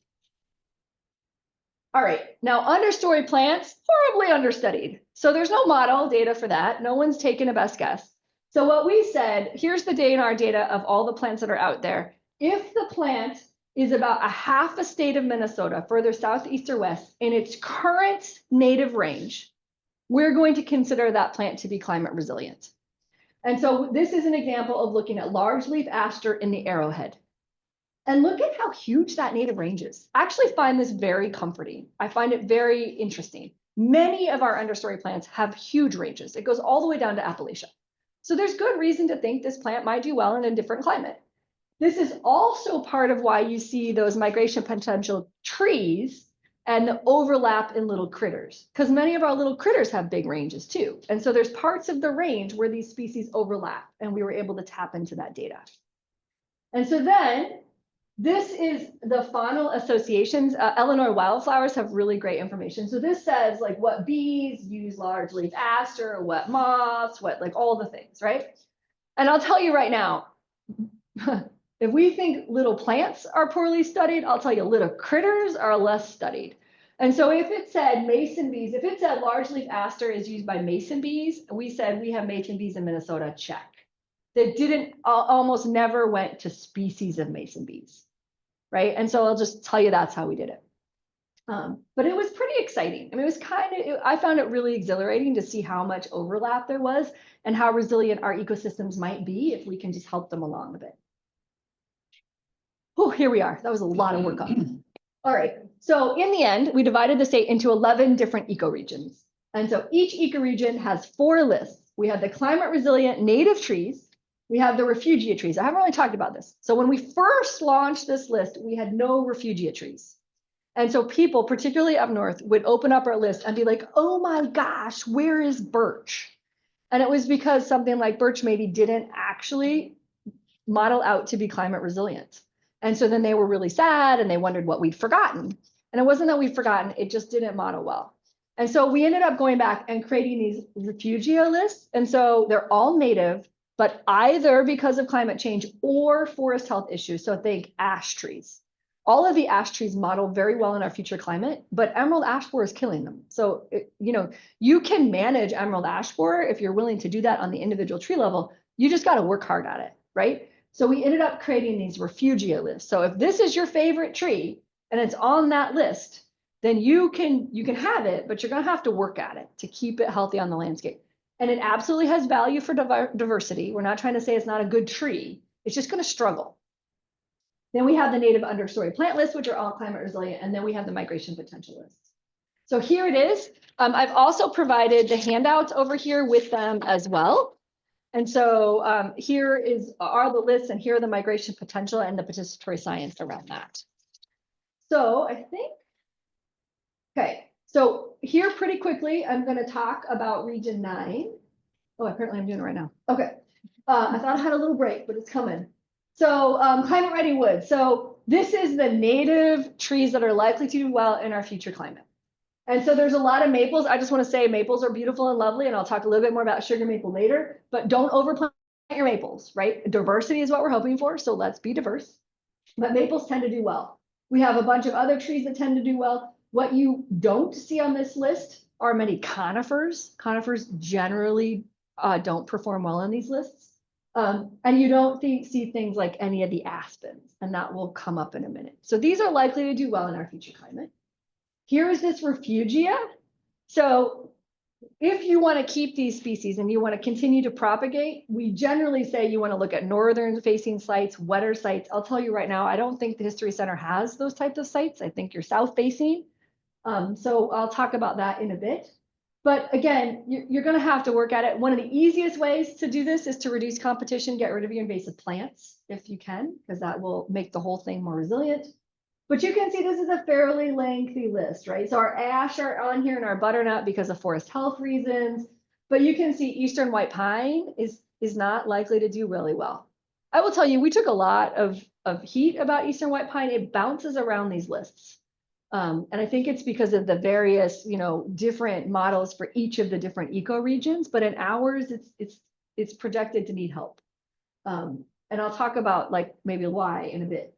All right, now understory plants, horribly understudied. So there's no model data for that. No one's taken a best guess. So what we said, here's the DNR data of all the plants that are out there. If the plant is about a half a state of Minnesota, further south, east, or west, in its current native range, we're going to consider that plant to be climate resilient. And so this is an example of looking at large leaf aster in the Arrowhead. And look at how huge that native range is. I actually find this very comforting. I find it very interesting. Many of our understory plants have huge ranges. It goes all the way down to Appalachia. So there's good reason to think this plant might do well in a different climate. This is also part of why you see those migration potential trees and the overlap in little critters, because many of our little critters have big ranges too. And so there's parts of the range where these species overlap, and we were able to tap into that data. And so then this is the faunal associations. Eleanor Wildflowers have really great information. So this says like what bees use large leaf aster, what moths, what like all the things, right? And I'll tell you right now, if we think little plants are poorly studied, I'll tell you little critters are less studied. And so if it said mason bees, if it said large leaf aster is used by mason bees, we said we have mason bees in Minnesota, check. That didn't, almost never went to species of mason bees, right? And so I'll just tell you that's how we did it. But it was pretty exciting. I mean, it was I found it really exhilarating to see how much overlap there was and how resilient our ecosystems might be if we can just help them along a bit. Oh, here we are. That was a lot of work on. All right. So in the end, we divided the state into 11 different ecoregions. And so each ecoregion has 4 lists. We have the climate resilient native trees. We have the refugia trees. I haven't really talked about this. So when we first launched this list, we had no refugia trees. And so people, particularly up north, would open up our list and be like, oh my gosh, where is birch? And it was because something like birch maybe didn't actually model out to be climate resilient. And so then they were really sad and they wondered what we'd forgotten. And it wasn't that we'd forgotten, it just didn't model well. And so we ended up going back and creating these refugia lists. And so they're all native, but either because of climate change or forest health issues. So think ash trees. All of the ash trees model very well in our future climate, but emerald ash borer is killing them. So, you can manage emerald ash borer if you're willing to do that on the individual tree level. You just got to work hard at it, right? So we ended up creating these refugia lists. So if this is your favorite tree and it's on that list, then you can have it, but you're going to have to work at it to keep it healthy on the landscape. And it absolutely has value for diversity. We're not trying to say it's not a good tree. It's just going to struggle. Then we have the native understory plant list, which are all climate resilient. And then we have the migration potential lists. So here it is. I've also provided the handouts over here with them as well. And so here are the lists, and here are the migration potential and the participatory science around that. So I think, okay, so here pretty quickly, I'm going to talk about region 9. Oh, apparently I'm doing it right now. Okay, I thought I had a little break, but it's coming. So climate ready wood. So this is the native trees that are likely to do well in our future climate. And so there's a lot of maples. I just want to say maples are beautiful and lovely, and I'll talk a little bit more about sugar maple later, but don't overplant your maples, right? Diversity is what we're hoping for, so let's be diverse. But maples tend to do well. We have a bunch of other trees that tend to do well. What you don't see on this list are many conifers. Conifers generally don't perform well on these lists. And you don't see things like any of the aspens, and that will come up in a minute. So these are likely to do well in our future climate. Here is this refugia. So if you want to keep these species and you want to continue to propagate, we generally say you want to look at northern facing sites, wetter sites. I'll tell you right now, I don't think the History Center has those types of sites. I think you're south facing. So I'll talk about that in a bit. But again, you're going to have to work at it. One of the easiest ways to do this is to reduce competition, get rid of your invasive plants if you can, because that will make the whole thing more resilient. But you can see this is a fairly lengthy list, right? So our ash are on here and our butternut because of forest health reasons. But you can see eastern white pine is not likely to do really well. I will tell you, we took a lot of heat about eastern white pine. It bounces around these lists. And I think it's because of the various, different models for each of the different ecoregions. But in ours, it's projected to need help. And I'll talk about like maybe why in a bit.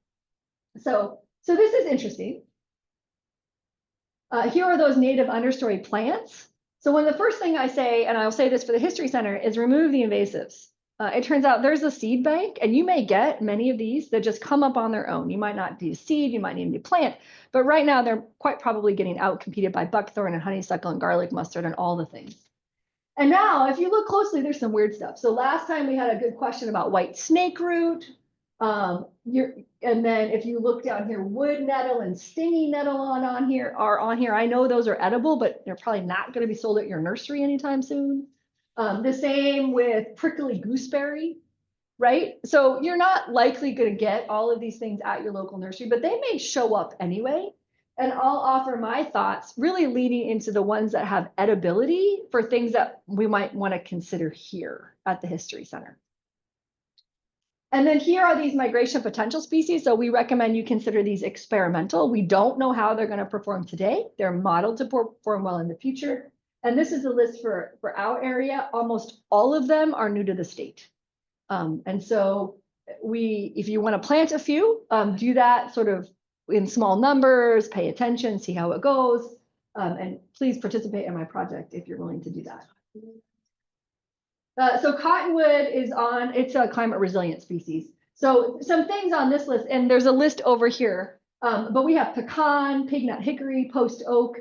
So this is interesting. Here are those native understory plants. So when the first thing I say, and I'll say this for the History Center, is remove the invasives. It turns out there's a seed bank, and you may get many of these that just come up on their own. You might not need a seed, you might need a new plant, but right now they're quite probably getting out-competed by buckthorn and honeysuckle and garlic mustard and all the things. And now, if you look closely, there's some weird stuff. So last time we had a good question about white snake root. And then if you look down here, wood nettle and stinging nettle on here are on here. I know those are edible, but they're probably not going to be sold at your nursery anytime soon. The same with prickly gooseberry, right? So you're not likely going to get all of these things at your local nursery, but they may show up anyway. And I'll offer my thoughts, really leading into the ones that have edibility for things that we might want to consider here at the History Center. And then here are these migration potential species. So we recommend you consider these experimental. We don't know how they're going to perform today. They're modeled to perform well in the future. And this is a list for our area. Almost all of them are new to the state. And so if you want to plant a few, do that sort of in small numbers, pay attention, see how it goes. And please participate in my project if you're willing to do that. So cottonwood it's a climate resilient species. So some things on this list, and there's a list over here, but we have pecan, pignut hickory, post oak,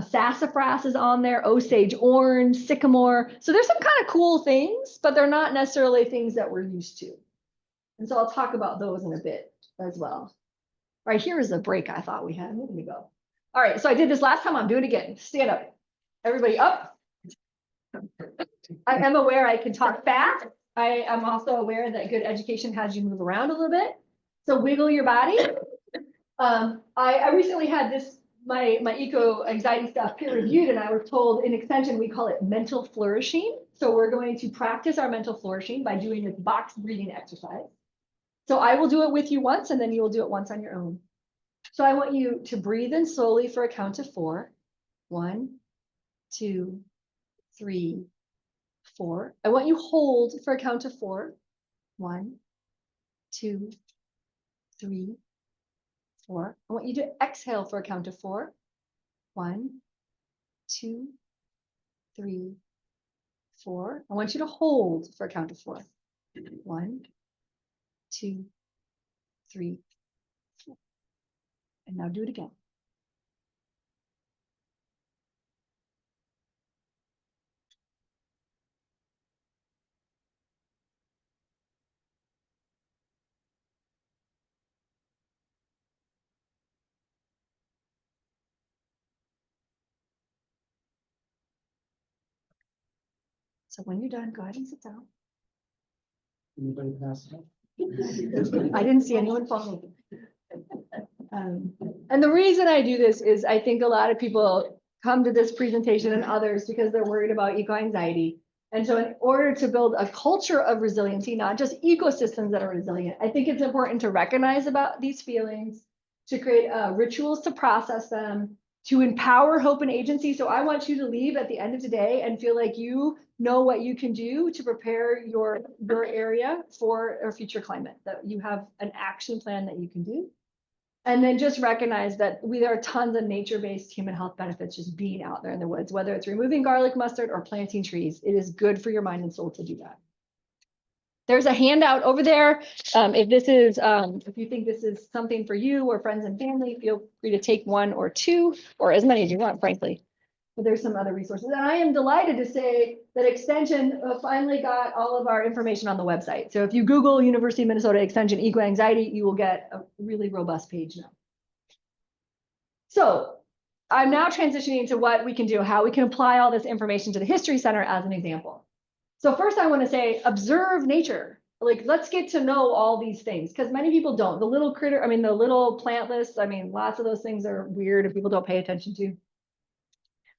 sassafras is on there, Osage orange, sycamore. So there's some kind of cool things, but they're not necessarily things that we're used to. And so I'll talk about those in a bit as well. All right, here is the break I thought we had. Where did we go? All right, so I did this last time. I'm doing it again. Stand up. Everybody up. I am aware I can talk fast. I am also aware that good education has you move around a little bit. So wiggle your body. I recently had my eco anxiety stuff peer reviewed, and I was told in extension we call it mental flourishing. So we're going to practice our mental flourishing by doing this box breathing exercise. So I will do it with you once, and then you will do it once on your own. So I want you to breathe in slowly for a count of 4. 1, 2, 3, 4. I want you hold for a count of 4. 1, 2, 3, 4. I want you to exhale for a count of 4. 1, 2, 3, 4. I want you to hold for a count of 4. 1, 2, 3, 4. And now do it again. So when you're done, go ahead and sit down. Anybody pass it? I didn't see anyone fall. And the reason I do this is I think a lot of people come to this presentation and others because they're worried about eco-anxiety. And so in order to build a culture of resiliency, not just ecosystems that are resilient, I think it's important to recognize about these feelings, to create rituals to process them, to empower hope and agency. So I want you to leave at the end of today and feel like you know what you can do to prepare your area for a future climate, that you have an action plan that you can do. And then just recognize that there are tons of nature-based human health benefits just being out there in the woods, whether it's removing garlic mustard or planting trees. It is good for your mind and soul to do that. There's a handout over there. If you think this is something for you or friends and family, feel free to take 1 or 2, or as many as you want, frankly. But there's some other resources. And I am delighted to say that Extension finally got all of our information on the website. So if you Google University of Minnesota Extension eco-anxiety, you will get a really robust page now. So I'm now transitioning to what we can do, how we can apply all this information to the History Center as an example. So first I want to say, observe nature. Like, let's get to know all these things, because many people don't. The little plant lists, lots of those things are weird if people don't pay attention to.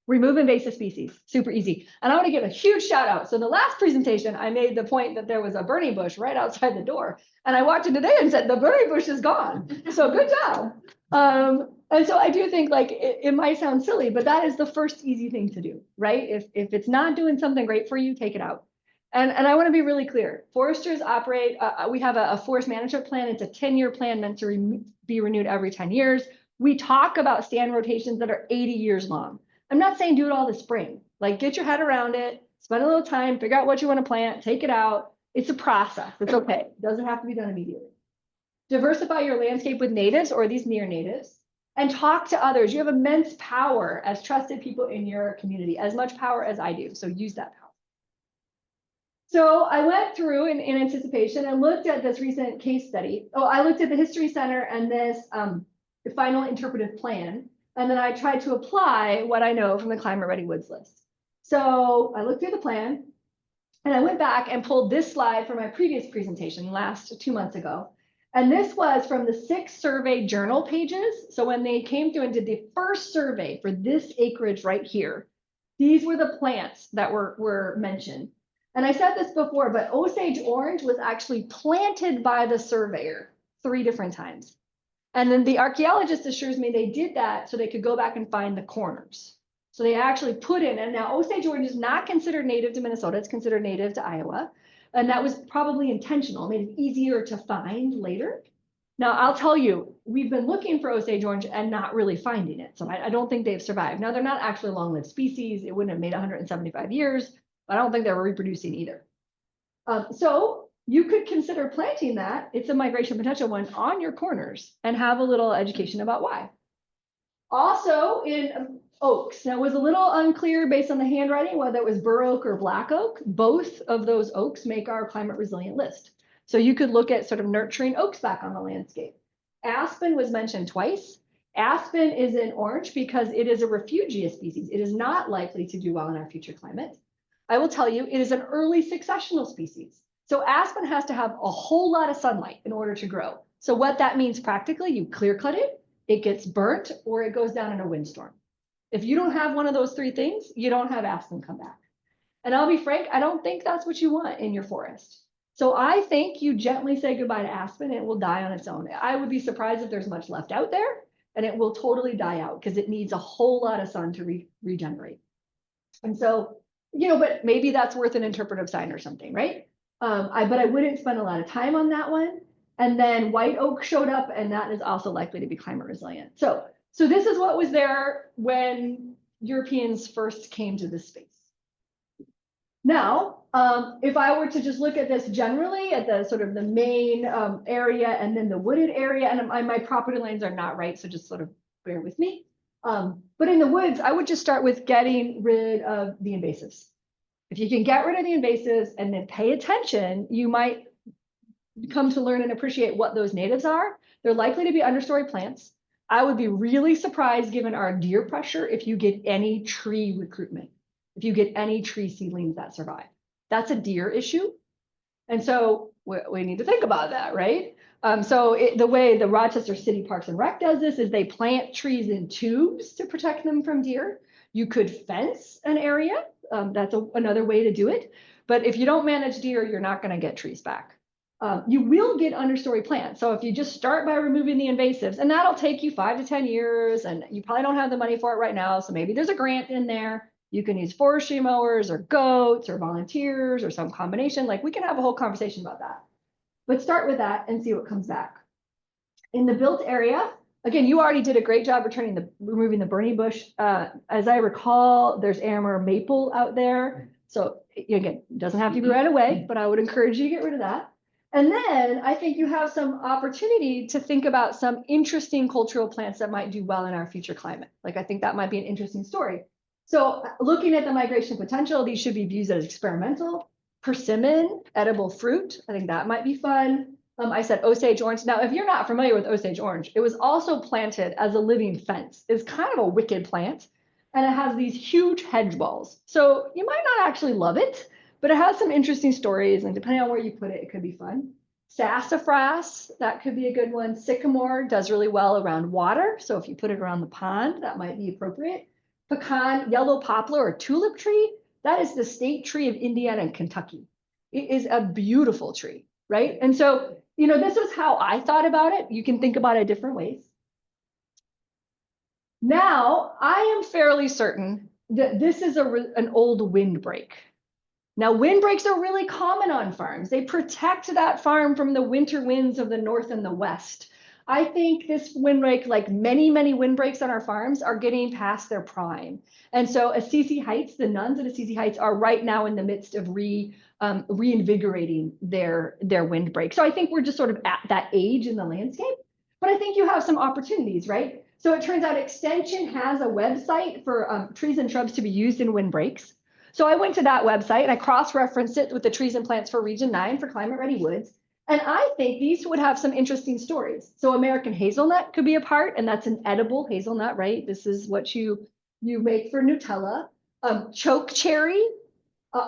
Remove invasive species, super easy. And I want to give a huge shout out. So in the last presentation, I made the point that there was a burning bush right outside the door. And I walked in today and said, the burning bush is gone. So good job. And so I do think it might sound silly, but that is the first easy thing to do, right? If it's not doing something great for you, take it out. And I want to be really clear. Foresters operate, we have a forest management plan. It's a 10-year plan meant to be renewed every 10 years. We talk about stand rotations that are 80 years long. I'm not saying do it all this spring. Get your head around it, spend a little time, figure out what you want to plant, take it out. It's a process. It's okay. It doesn't have to be done immediately. Diversify your landscape with natives or these near natives, and talk to others. You have immense power as trusted people in your community, as much power as I do. So use that power. So I went through in anticipation and looked at this recent case study. Oh, I looked at the History Center and this the final interpretive plan. And then I tried to apply what I know from the Climate Ready Woods list. So I looked through the plan and I went back and pulled this slide from my previous presentation last 2 months ago. And this was from the 6 survey journal pages. So when they came through and did the first survey for this acreage right here, these were the plants that were mentioned. And I said this before, but Osage orange was actually planted by the surveyor 3 different times. And then the archaeologist assures me they did that so they could go back and find the corners. So they actually put in, and now Osage orange is not considered native to Minnesota, it's considered native to Iowa. And that was probably intentional, made it easier to find later. Now, I'll tell you, we've been looking for Osage orange and not really finding it. So I don't think they've survived. Now, they're not actually long-lived species. It wouldn't have made 175 years, but I don't think they were reproducing either. So you could consider planting that, it's a migration potential one, on your corners and have a little education about why. Also in oaks, now it was a little unclear based on the handwriting whether it was bur oak or black oak. Both of those oaks make our climate resilient list. So you could look at sort of nurturing oaks back on the landscape. Aspen was mentioned twice. Aspen is in orange because it is a refugia species. It is not likely to do well in our future climate. I will tell you, it is an early successional species. So aspen has to have a whole lot of sunlight in order to grow. So what that means practically, you clear cut it, it gets burnt, or it goes down in a windstorm. If you don't have one of those 3 things, you don't have aspen come back. And I'll be frank, I don't think that's what you want in your forest. So I think you gently say goodbye to aspen, and it will die on its own. I would be surprised if there's much left out there, and it will totally die out because it needs a whole lot of sun to regenerate. And so, but maybe that's worth an interpretive sign or something, right? But I wouldn't spend a lot of time on that one. And then white oak showed up, and that is also likely to be climate resilient. So this is what was there when Europeans first came to this space. Now, if I were to just look at this generally at the sort of the main area and then the wooded area, and my property lines are not right, so just sort of bear with me. But in the woods, I would just start with getting rid of the invasives. If you can get rid of the invasives and then pay attention, you might come to learn and appreciate what those natives are. They're likely to be understory plants. I would be really surprised, given our deer pressure, if you get any tree recruitment, if you get any tree seedlings that survive. That's a deer issue. And so we need to think about that, right? The way the Rochester City Parks and Rec does this is they plant trees in tubes to protect them from deer. You could fence an area. That's another way to do it. But if you don't manage deer, you're not going to get trees back. You will get understory plants. So if you just start by removing the invasives, and that'll take you 5 to 10 years, and you probably don't have the money for it right now. So maybe there's a grant in there. You can use forestry mowers or goats or volunteers or some combination. Like, we can have a whole conversation about that. But start with that and see what comes back. In the built area, again, you already did a great job removing the burning bush. As I recall, there's Amur maple out there. So again, it doesn't have to be right away, but I would encourage you to get rid of that. And then I think you have some opportunity to think about some interesting cultural plants that might do well in our future climate. Like, I think that might be an interesting story. So looking at the migration potential, these should be viewed as experimental. Persimmon, edible fruit, I think that might be fun. I said Osage orange. Now, if you're not familiar with Osage orange, it was also planted as a living fence. It's kind of a wicked plant, and it has these huge hedge walls. So you might not actually love it, but it has some interesting stories, and depending on where you put it, it could be fun. Sassafras, that could be a good one. Sycamore does really well around water, so if you put it around the pond, that might be appropriate. Pecan, yellow poplar, or tulip tree, that is the state tree of Indiana and Kentucky. It is a beautiful tree, right? And so, this was how I thought about it. You can think about it different ways. Now, I am fairly certain that this is an old windbreak. Now, windbreaks are really common on farms. They protect that farm from the winter winds of the north and the west. I think this windbreak, like many, many windbreaks on our farms, are getting past their prime. And so Assisi Heights, the nuns at Assisi Heights are right now in the midst of reinvigorating their windbreak. So I think we're just sort of at that age in the landscape, but I think you have some opportunities, right? So it turns out Extension has a website for trees and shrubs to be used in windbreaks. So I went to that website and I cross-referenced it with the trees and plants for Region 9 for climate ready woods. And I think these would have some interesting stories. So American hazelnut could be a part, and that's an edible hazelnut, right? This is what you make for Nutella. Choke cherry,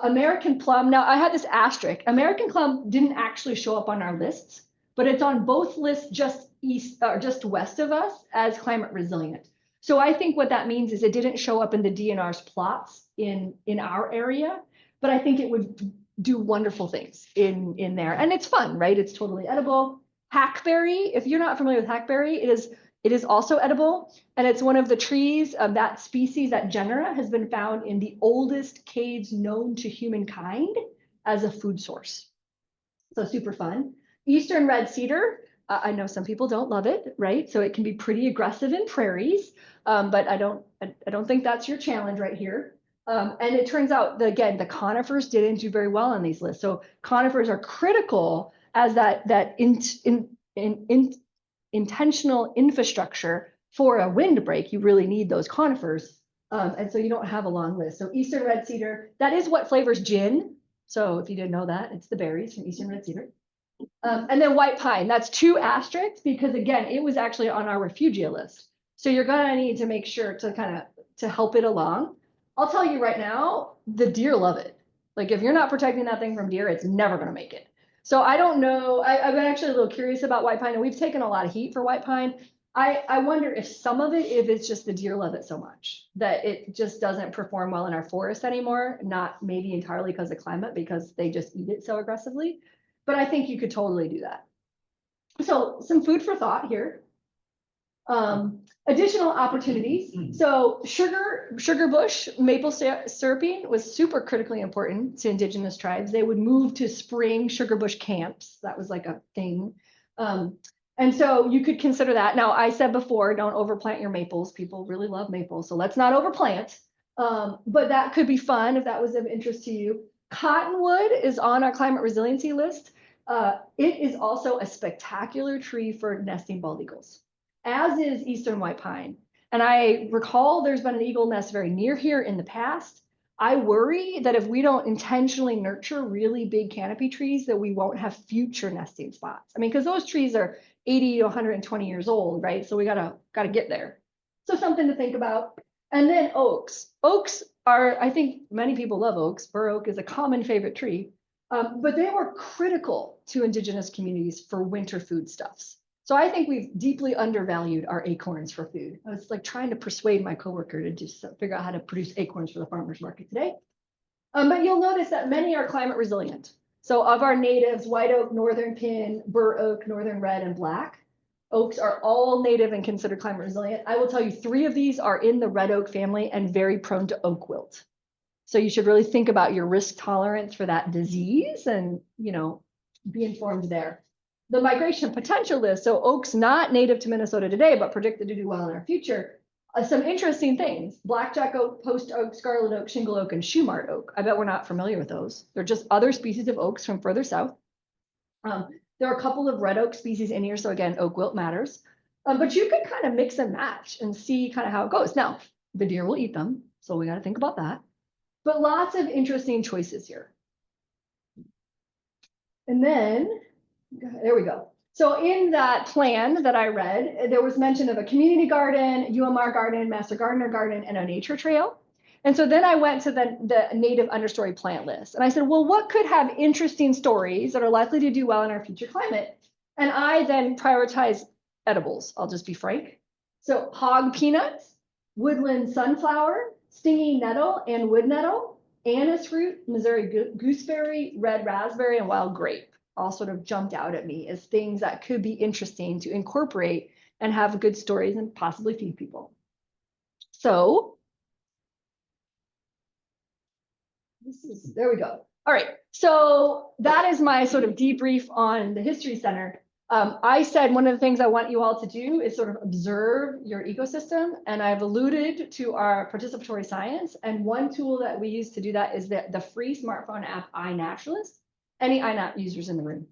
American plum. Now I had this asterisk. American plum didn't actually show up on our lists, but it's on both lists just east or just west of us as climate resilient. So I think what that means is it didn't show up in the DNR's plots in our area, but I think it would do wonderful things in there. And it's fun, right? It's totally edible. Hackberry, if you're not familiar with hackberry, it is also edible. And it's one of the trees of that species, that genera, has been found in the oldest caves known to humankind as a food source. So super fun. Eastern red cedar, I know some people don't love it, right? So it can be pretty aggressive in prairies, but I don't think that's your challenge right here. And it turns out, again, the conifers didn't do very well on these lists. So conifers are critical as that intentional infrastructure for a windbreak. You really need those conifers. And so you don't have a long list. So Eastern red cedar, that is what flavors gin. So if you didn't know that, it's the berries from Eastern red cedar. And then white pine, that's 2 asterisks because again, it was actually on our refugia list. So you're gonna need to make sure to help it along. I'll tell you right now, the deer love it. Like if you're not protecting that thing from deer, it's never gonna make it. So I don't know, I've been actually a little curious about white pine, and we've taken a lot of heat for white pine. I wonder if some of it, if it's just the deer love it so much that it just doesn't perform well in our forest anymore, not maybe entirely because of climate, because they just eat it so aggressively. But I think you could totally do that. So some food for thought here. Additional opportunities. So sugar bush, maple syruping was super critically important to indigenous tribes. They would move to spring sugar bush camps. That was like a thing. And so you could consider that. Now, I said before, don't overplant your maples. People really love maples, so let's not overplant. But that could be fun if that was of interest to you. Cottonwood is on our climate resiliency list. It is also a spectacular tree for nesting bald eagles, as is eastern white pine. And I recall there's been an eagle nest very near here in the past. I worry that if we don't intentionally nurture really big canopy trees, that we won't have future nesting spots. I mean, because those trees are 80 to 120 years old, right? So we gotta get there. So something to think about. And then oaks. Oaks are, I think many people love oaks. Bur oak is a common favorite tree, but they were critical to indigenous communities for winter foodstuffs. So I think we've deeply undervalued our acorns for food. I was like trying to persuade my coworker to just figure out how to produce acorns for the farmer's market today. But you'll notice that many are climate resilient. So of our natives, white oak, northern pin, bur oak, northern red, and black, oaks are all native and considered climate resilient. I will tell you 3 of these are in the red oak family and very prone to oak wilt. So you should really think about your risk tolerance for that disease and, you know, be informed there. The migration potential list, so oaks not native to Minnesota today, but predicted to do well in our future. Some interesting things: blackjack oak, post oak, scarlet oak, shingle oak, and Shumard oak. I bet we're not familiar with those. They're just other species of oaks from further south. There are a couple of red oak species in here, so again, oak wilt matters. But you can kind of mix and match and see kind of how it goes. Now, the deer will eat them, so we got to think about that. But lots of interesting choices here. And then, there we go. So in that plan that I read, there was mention of a community garden, UMR garden, master gardener garden, and a nature trail. And so then I went to the native understory plant list. And I said, well, what could have interesting stories that are likely to do well in our future climate? And I then prioritize edibles, I'll just be frank. So hog peanuts, woodland sunflower, stinging nettle and wood nettle, anise root, Missouri gooseberry, red raspberry, and wild grape all sort of jumped out at me as things that could be interesting to incorporate and have good stories and possibly feed people. So there we go. All right, so that is my sort of debrief on the History Center. I said one of the things I want you all to do is sort of observe your ecosystem, and I've alluded to our participatory science, and one tool that we use to do that is the free smartphone app iNaturalist. Any iNat users in the room?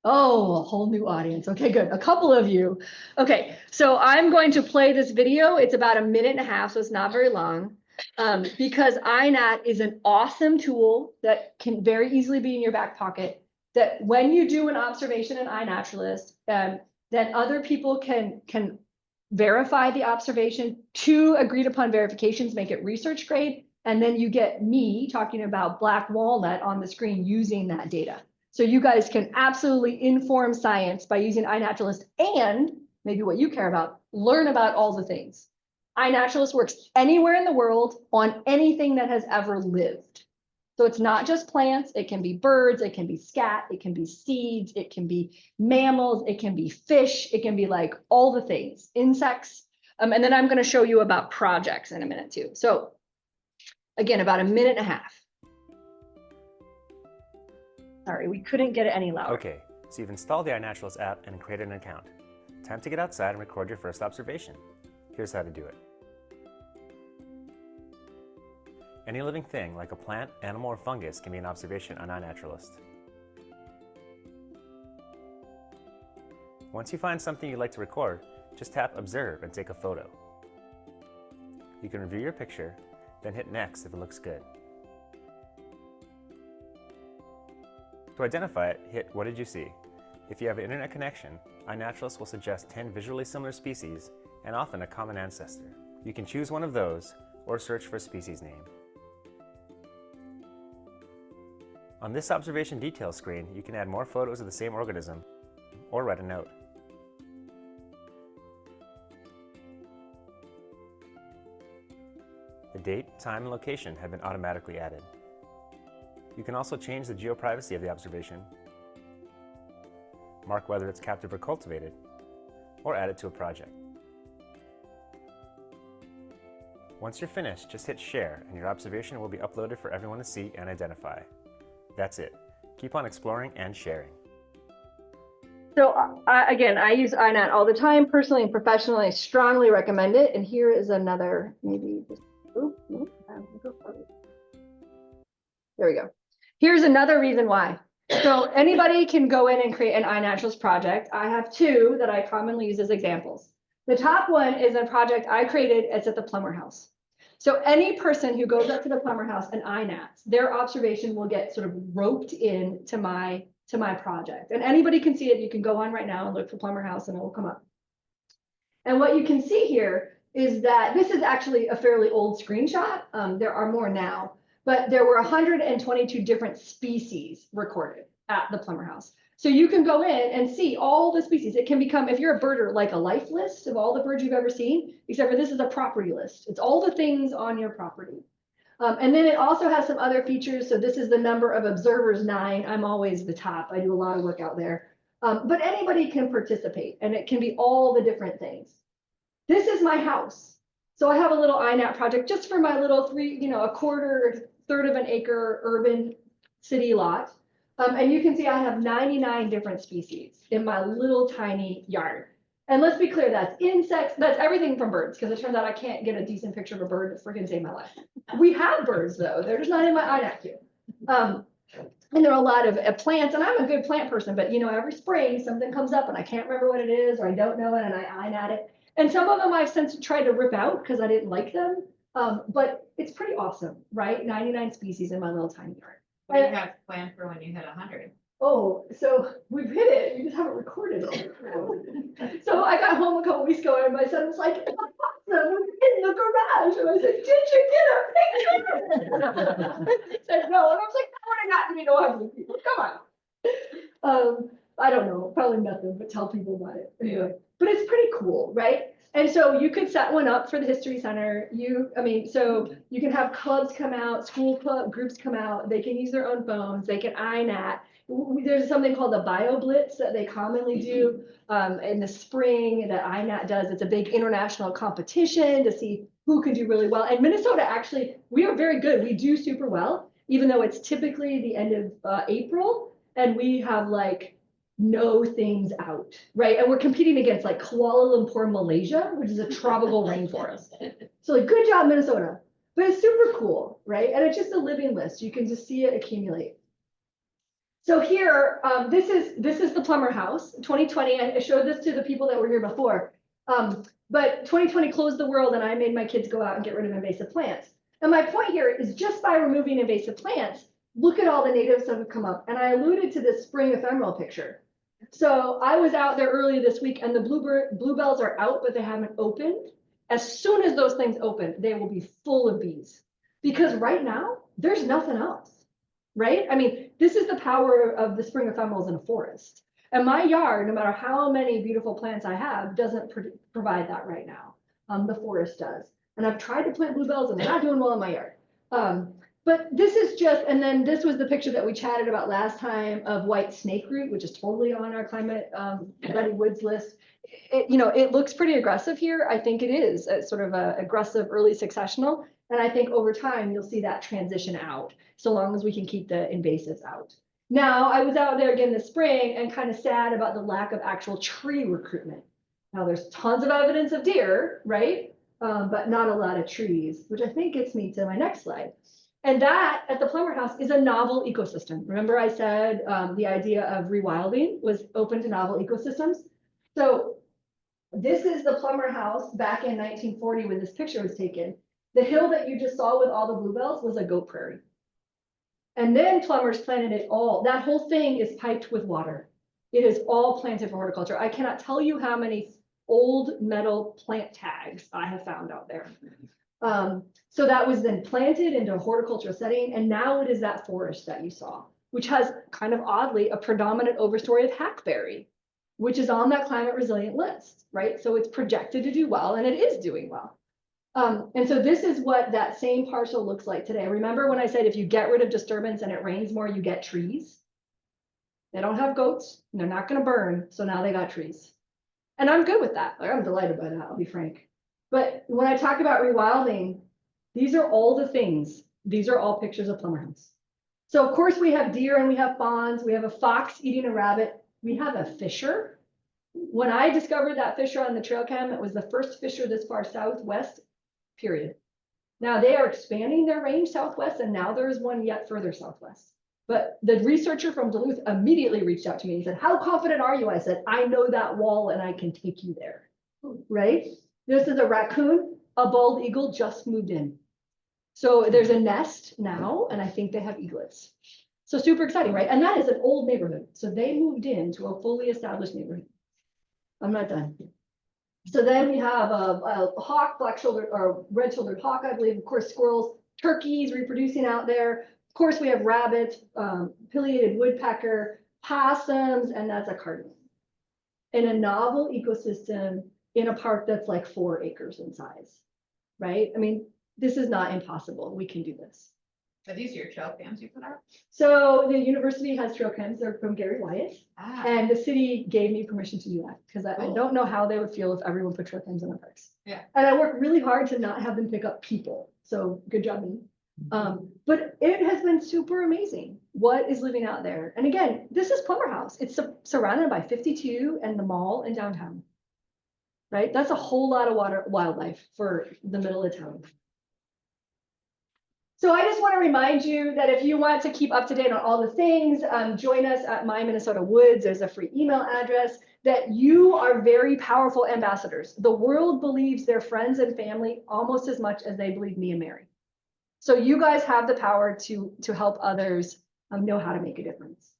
Oh, a whole new audience. Okay, good. A couple of you. Okay, so I'm going to play this video. It's about 1.5 minutes, so it's not very long. Because INAT is an awesome tool that can very easily be in your back pocket. That when you do an observation in iNaturalist, then other people can verify the observation. Two agreed upon verifications make it research grade. And then you get me talking about black walnut on the screen using that data. So you guys can absolutely inform science by using iNaturalist and maybe what you care about, learn about all the things. iNaturalist works anywhere in the world on anything that has ever lived. So it's not just plants, it can be birds, it can be scat, it can be seeds, it can be mammals, it can be fish, it can be like all the things, insects. And then I'm going to show you about projects in a minute too. So again, about a minute and a half. Sorry, we couldn't get it any louder. Okay, so you've installed the iNaturalist app and created an account. Time to get outside and record your first observation. Here's how to do it. Any living thing, like a plant, animal, or fungus, can be an observation on iNaturalist. Once you find something you'd like to record, just tap Observe and take a photo. You can review your picture, then hit Next if it looks good. To identify it, hit What did you see? If you have an internet connection, iNaturalist will suggest 10 visually similar species and often a common ancestor. You can choose one of those or search for a species name. On this observation details screen, you can add more photos of the same organism or write a note. The date, time, and location have been automatically added. You can also change the geoprivacy of the observation, mark whether it's captive or cultivated, or add it to a project. Once you're finished, just hit Share and your observation will be uploaded for everyone to see and identify. That's it. Keep on exploring and sharing. So again, I use iNat all the time, personally and professionally. I strongly recommend it. And here is another, maybe just, there we go. Here's another reason why. So anybody can go in and create an iNaturalist project. I have two that I commonly use as examples. The top one is a project I created. It's at the Plummer House. So any person who goes up to the Plummer House and iNats, their observation will get sort of roped in to my project. And anybody can see it. You can go on right now and look for Plummer House and it will come up. And what you can see here is that this is actually a fairly old screenshot. There are more now, but there were 122 different species recorded at the Plummer House. So you can go in and see all the species. It can become, if you're a birder, like a life list of all the birds you've ever seen, except for this is a property list. It's all the things on your property. And then it also has some other features. So this is the number of observers, 9. I'm always the top. I do a lot of work out there. But anybody can participate and it can be all the different things. This is my house. So I have a little iNat project just for my little third of an acre urban city lot. And you can see I have 99 different species in my little tiny yard. And let's be clear, that's insects, that's everything from birds, because it turns out I can't get a decent picture of a bird to freaking save my life. We have birds though, they're just not in my iNat queue. And there are a lot of plants, and I'm a good plant person, but every spring something comes up and I can't remember what it is, or I don't know it, and I iNat it. And some of them I've since tried to rip out because I didn't like them. But it's pretty awesome, right? 99 species in my little tiny yard. What do you have planned for when you hit 100? Oh, so we've hit it. We just haven't recorded it. So I got home a couple weeks ago and my son was like, "It's awesome, we're in the garage." And I said, "Did you get a picture?" He said, "No." And I was like, "That would have gotten me to 100 people. Come on." I don't know, probably nothing, but tell people about it. Anyway, but it's pretty cool, right? And so you could set one up for the History Center. So you can have clubs come out, school club groups come out. They can use their own phones. They can iNat. There's something called the Bio Blitz that they commonly do in the spring that iNat does. It's a big international competition to see who can do really well. And Minnesota, actually, we are very good. We do super well, even though it's typically the end of April. And we have no things out, right? And we're competing against Kuala Lumpur, Malaysia, which is a tropical rainforest. So good job, Minnesota. But it's super cool, right? And it's just a living list. You can just see it accumulate. So here, this is the Plummer House, 2020. I showed this to the people that were here before. But 2020 closed the world and I made my kids go out and get rid of invasive plants. And my point here is just by removing invasive plants, look at all the natives that have come up. And I alluded to this spring ephemeral picture. So I was out there earlier this week and the bluebells are out, but they haven't opened. As soon as those things open, they will be full of bees. Because right now, there's nothing else, right? I mean, this is the power of the spring ephemerals in a forest. And my yard, no matter how many beautiful plants I have, doesn't provide that right now. The forest does. And I've tried to plant bluebells and they're not doing well in my yard. But this is just, and then this was the picture that we chatted about last time of white snakeroot, which is totally on our climate ready woods list. It looks pretty aggressive here. I think it is a sort of a aggressive early successional. And I think over time, you'll see that transition out, so long as we can keep the invasives out. Now, I was out there again this spring and kind of sad about the lack of actual tree recruitment. Now, there's tons of evidence of deer, right? But not a lot of trees, which I think gets me to my next slide. And that at the Plummer House is a novel ecosystem. Remember I said the idea of rewilding was open to novel ecosystems. So this is the Plummer House back in 1940 when this picture was taken. The hill that you just saw with all the bluebells was a goat prairie. And then Plumbers planted it all. That whole thing is piped with water. It is all planted for horticulture. I cannot tell you how many old metal plant tags I have found out there. So that was then planted into a horticultural setting, and now it is that forest that you saw, which has kind of oddly a predominant overstory of hackberry, which is on that climate resilient list, right? So it's projected to do well, and it is doing well. And so this is what that same parcel looks like today. Remember when I said if you get rid of disturbance and it rains more, you get trees? They don't have goats, and they're not going to burn, so now they got trees. And I'm good with that. I'm delighted by that, I'll be frank. But when I talk about rewilding, these are all the things. These are all pictures of Plummer House. So of course we have deer and we have fawns. We have a fox eating a rabbit. We have a fisher. When I discovered that fisher on the trail cam, it was the first fisher this far southwest, period. Now they are expanding their range southwest, and now there is one yet further southwest. But the researcher from Duluth immediately reached out to me and said, how confident are you? I said, I know that wall and I can take you there, right? This is a raccoon. A bald eagle just moved in. So there's a nest now, and I think they have eaglets. So super exciting, right? And that is an old neighborhood. So they moved into a fully established neighborhood. I'm not done. So then we have a hawk, black-shouldered or red-shouldered hawk, I believe, of course, squirrels, turkeys reproducing out there. Of course, we have rabbits, pileated woodpecker, possums, and that's a cardinal. In a novel ecosystem in a park that's like 4 acres in size, right? I mean, this is not impossible. We can do this. Are these your trail cams you put out? So the university has trail cams. They're from Gary Wyatt. Ah. And the city gave me permission to do that because I don't know how they would feel if everyone put trail cams in their parks. Yeah. And I work really hard to not have them pick up people. So good job, me. But it has been super amazing what is living out there. And again, this is Plummer House. It's surrounded by 52 and the mall in downtown. Right? That's a whole lot of wildlife for the middle of town. So I just want to remind you that if you want to keep up to date on all the things, join us at My Minnesota Woods. There's a free email address. That you are very powerful ambassadors. The world believes their friends and family almost as much as they believe me and Mary. So you guys have the power to help others know how to make a difference.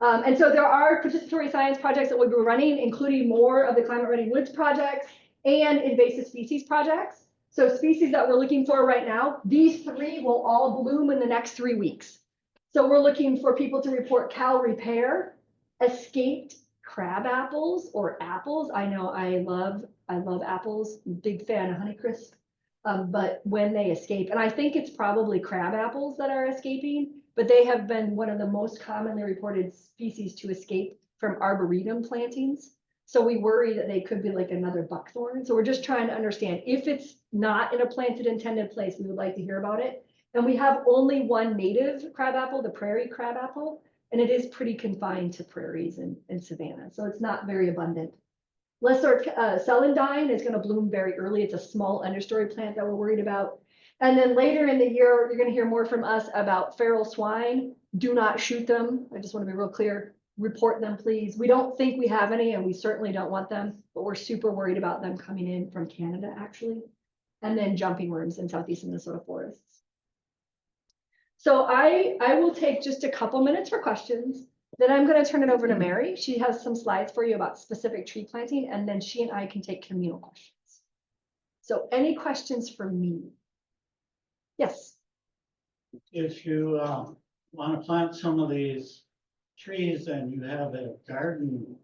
And so there are participatory science projects that we'll be running, including more of the Climate Ready Woods projects and invasive species projects. So species that we're looking for right now, these 3 will all bloom in the next 3 weeks. So we're looking for people to report cow repair, escaped crab apples or apples. I know I love apples, big fan of Honeycrisp. But when they escape, and I think it's probably crab apples that are escaping, but they have been one of the most commonly reported species to escape from arboretum plantings. So we worry that they could be like another buckthorn. So we're just trying to understand if it's not in a planted intended place, we would like to hear about it. And we have only one native crabapple, the prairie crabapple, and it is pretty confined to prairies and savanna. So it's not very abundant. Lesser celandine is going to bloom very early. It's a small understory plant that we're worried about. And then later in the year, you're going to hear more from us about feral swine. Do not shoot them. I just want to be real clear. Report them, please. We don't think we have any, and we certainly don't want them, but we're super worried about them coming in from Canada, actually. and then jumping worms in southeast Minnesota forests. So I will take just a couple minutes for questions. Then I'm going to turn it over to Mary. She has some slides for you about specific tree planting, and then she and I can take communal questions. So any questions for me? Yes. If you want to plant some of these trees and you have a garden,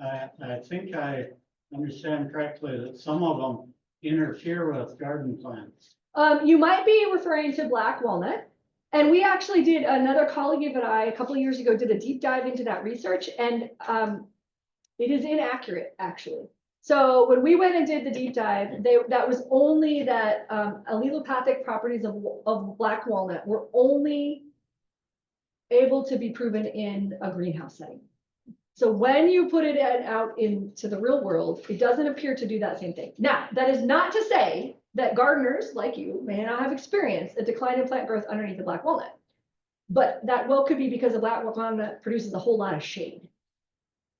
I think I understand correctly that some of them interfere with garden plants. You might be referring to black walnut. And we actually did, another colleague and I, a couple of years ago, did a deep dive into that research, and it is inaccurate, actually. So when we went and did the deep dive, that was only that allelopathic properties of black walnut were only able to be proven in a greenhouse setting. So when you put it out into the real world, it doesn't appear to do that same thing. Now, that is not to say that gardeners like you may not have experienced a decline in plant growth underneath the black walnut. But that well could be because the black walnut produces a whole lot of shade,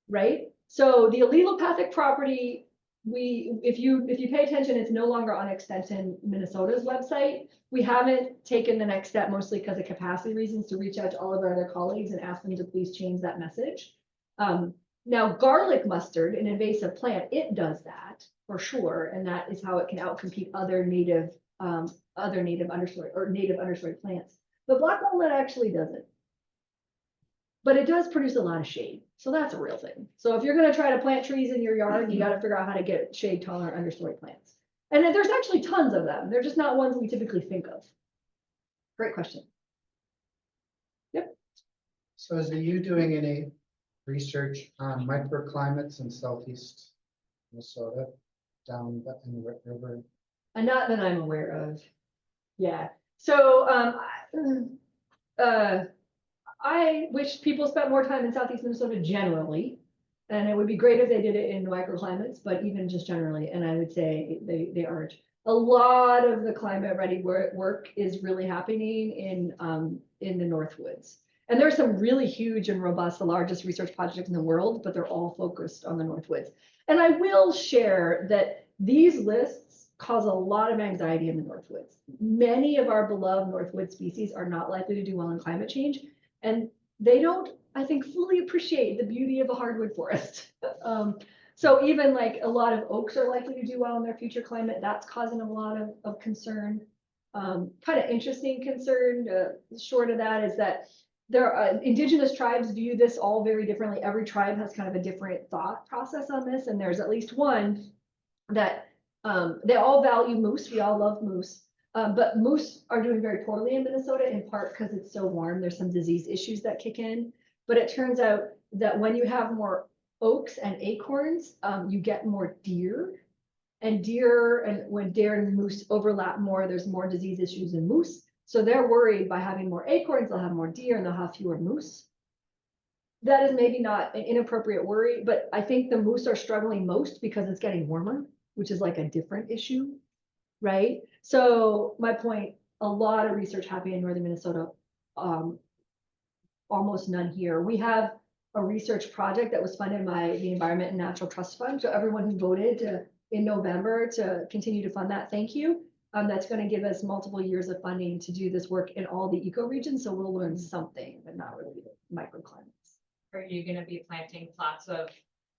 right? So the allelopathic property, if you pay attention, it's no longer on Extension Minnesota's website. We haven't taken the next step, mostly because of capacity reasons, to reach out to all of our other colleagues and ask them to please change that message. Now, garlic mustard, an invasive plant, it does that for sure, and that is how it can outcompete other native understory or native understory plants. But black walnut actually doesn't. But it does produce a lot of shade, so that's a real thing. So if you're going to try to plant trees in your yard, you got to figure out how to get shade tolerant understory plants. And then there's actually tons of them. They're just not ones we typically think of. Great question. Yep. So is you doing any research on microclimates in southeast Minnesota, down in the river? Not that I'm aware of. Yeah. So I wish people spent more time in southeast Minnesota generally, and it would be great if they did it in microclimates, but even just generally, and I would say they aren't. A lot of the climate ready work is really happening in the Northwoods. And there's some really huge and robust, the largest research projects in the world, but they're all focused on the Northwoods. And I will share that these lists cause a lot of anxiety in the Northwoods. Many of our beloved Northwood species are not likely to do well in climate change. And they don't, I think, fully appreciate the beauty of a hardwood forest. So even like a lot of oaks are likely to do well in their future climate. That's causing a lot of concern. Kind of interesting concern, short of that, is that there are indigenous tribes view this all very differently. Every tribe has kind of a different thought process on this. And there's at least one that they all value moose. We all love moose. But moose are doing very poorly in Minnesota, in part because it's so warm. There's some disease issues that kick in. But it turns out that when you have more oaks and acorns, you get more deer. And when deer and moose overlap more, there's more disease issues in moose. So they're worried by having more acorns, they'll have more deer and they'll have fewer moose. That is maybe not an inappropriate worry, but I think the moose are struggling most because it's getting warmer, which is like a different issue, right? So my point, a lot of research happening in northern Minnesota, almost none here. We have a research project that was funded by the Environment and Natural Trust Fund. So everyone who voted in November to continue to fund that, thank you. That's going to give us multiple years of funding to do this work in all the ecoregions. So we'll learn something, but not really microclimates. Are you gonna be planting plots of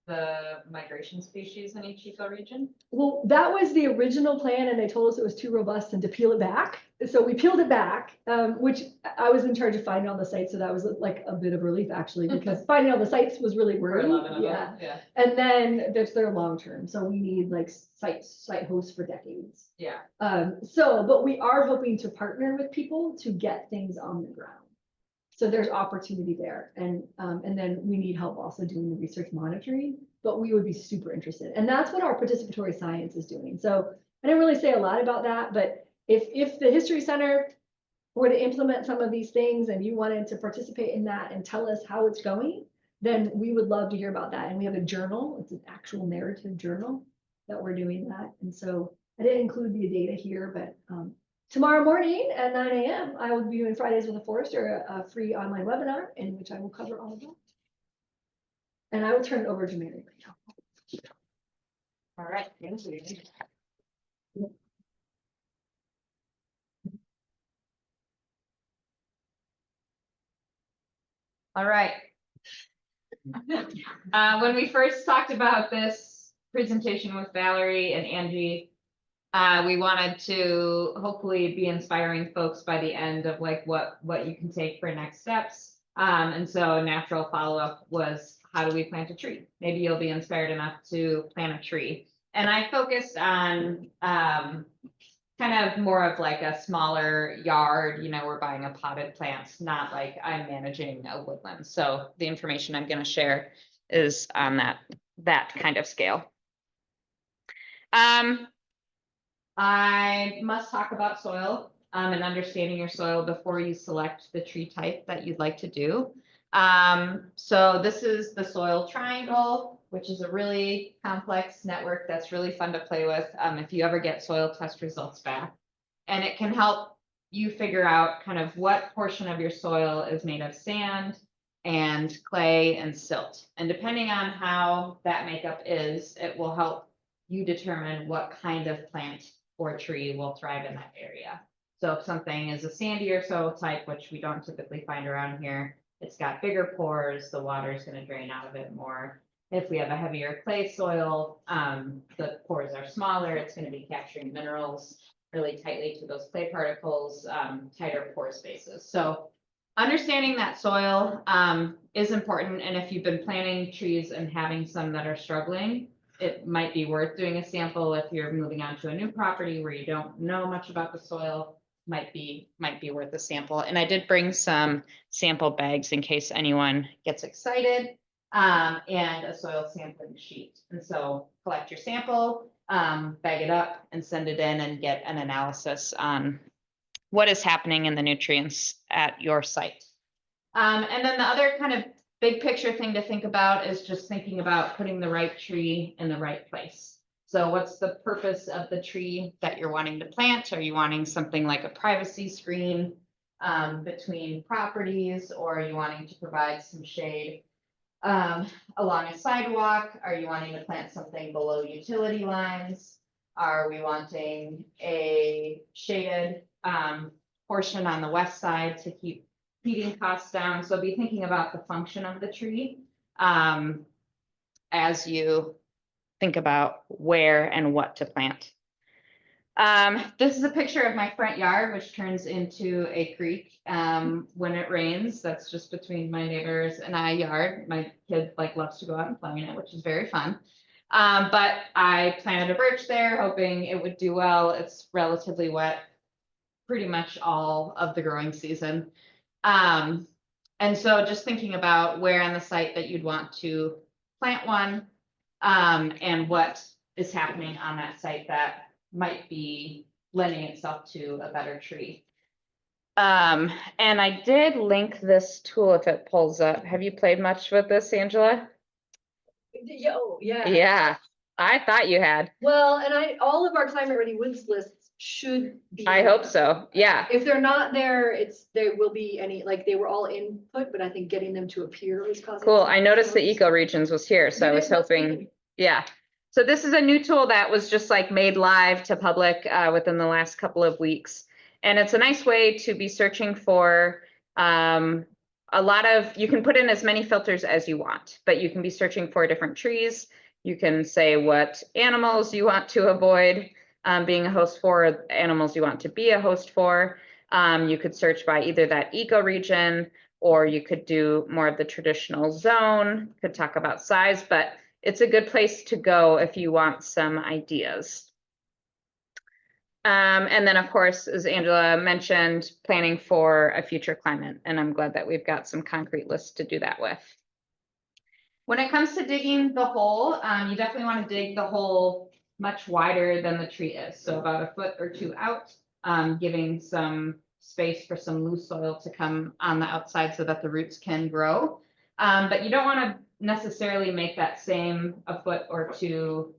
the migration species in each ecoregion? Well, that was the original plan, and they told us it was too robust and to peel it back. So we peeled it back, which I was in charge of finding all the sites. So that was like a bit of relief, actually, because finding all the sites was really worrying. Yeah. And then there's their long term. So we need like site hosts for decades. Yeah. But we are hoping to partner with people to get things on the ground. So there's opportunity there. And then we need help also doing the research monitoring, but we would be super interested. And that's what our participatory science is doing. So I didn't really say a lot about that, but if the History Center were to implement some of these things and you wanted to participate in that and tell us how it's going, then we would love to hear about that. And we have a journal, it's an actual narrative journal that we're doing that. And so I didn't include the data here, but tomorrow morning at 9 a.m., I will be doing Fridays with a Forester, a free online webinar in which I will cover all of that. And I will turn it over to Mary right now. All right, thank you. All right. When we first talked about this presentation with Valerie and Angie, we wanted to hopefully be inspiring folks by the end of like what you can take for next steps. And so a natural follow-up was, how do we plant a tree? Maybe you'll be inspired enough to plant a tree. And I focused on kind of more of like a smaller yard, you know, we're buying a potted plant, not like I'm managing a woodland. So the information I'm going to share is on that kind of scale. I must talk about soil and understanding your soil before you select the tree type that you'd like to do. So this is the soil triangle, which is a really complex network that's really fun to play with if you ever get soil test results back. And it can help you figure out kind of what portion of your soil is made of sand and clay and silt. And depending on how that makeup is, it will help you determine what kind of plant or tree will thrive in that area. So if something is a sandier soil type, which we don't typically find around here, it's got bigger pores, the water is going to drain out of it more. If we have a heavier clay soil, the pores are smaller, it's going to be capturing minerals really tightly to those clay particles, tighter pore spaces. So understanding that soil is important. And if you've been planting trees and having some that are struggling, it might be worth doing a sample. If you're moving on to a new property where you don't know much about the soil, might be worth a sample. And I did bring some sample bags in case anyone gets excited, and a soil sampling sheet. And so collect your sample, bag it up and send it in and get an analysis on what is happening in the nutrients at your site. And then the other kind of big picture thing to think about is just thinking about putting the right tree in the right place. So what's the purpose of the tree that you're wanting to plant? Are you wanting something like a privacy screen between properties, or are you wanting to provide some shade along a sidewalk? Are you wanting to plant something below utility lines? Are we wanting a shaded portion on the west side to keep heating costs down? So be thinking about the function of the tree as you think about where and what to plant. This is a picture of my front yard, which turns into a creek when it rains. That's just between my neighbors and I yard. My kid loves to go out and play in it, which is very fun. But I planted a birch there, hoping it would do well. It's relatively wet pretty much all of the growing season. And so just thinking about where on the site that you'd want to plant one, and what is happening on that site that might be lending itself to a better tree. And I did link this tool if it pulls up. Have you played much with this, Angela? Yeah, oh, yeah. Yeah, I thought you had. Well, and all of our climate ready woods lists should be. I hope so, yeah. If they're not there, there will be they were all input, but I think getting them to appear was causing. Cool, some I noticed the problems. ecoregions was here, so I was hoping, yeah. So this is a new tool that was just made live to public within the last couple of weeks. And it's a nice way to be searching for you can put in as many filters as you want, but you can be searching for different trees. You can say what animals you want to avoid being a host for, animals you want to be a host for. You could search by either that ecoregion, or you could do more of the traditional zone, could talk about size, but it's a good place to go if you want some ideas. And then, of course, as Angela mentioned, planning for a future climate, and I'm glad that we've got some concrete lists to do that with. When it comes to digging the hole, you definitely want to dig the hole much wider than the tree is, so about a foot or two out, giving some space for some loose soil to come on the outside so that the roots can grow. But you don't want to necessarily make that same a foot or two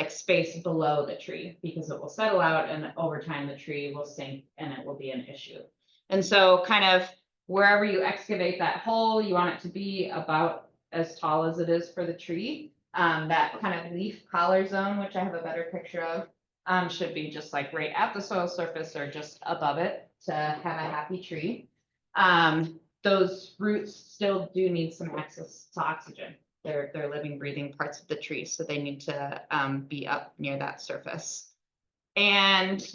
space below the tree, because it will settle out and over time the tree will sink and it will be an issue. And so kind of wherever you excavate that hole, you want it to be about as tall as it is for the tree. That kind of leaf collar zone, which I have a better picture of, should be just like right at the soil surface or just above it to have a happy tree. Those roots still do need some access to oxygen. They're living, breathing parts of the tree, so they need to be up near that surface. And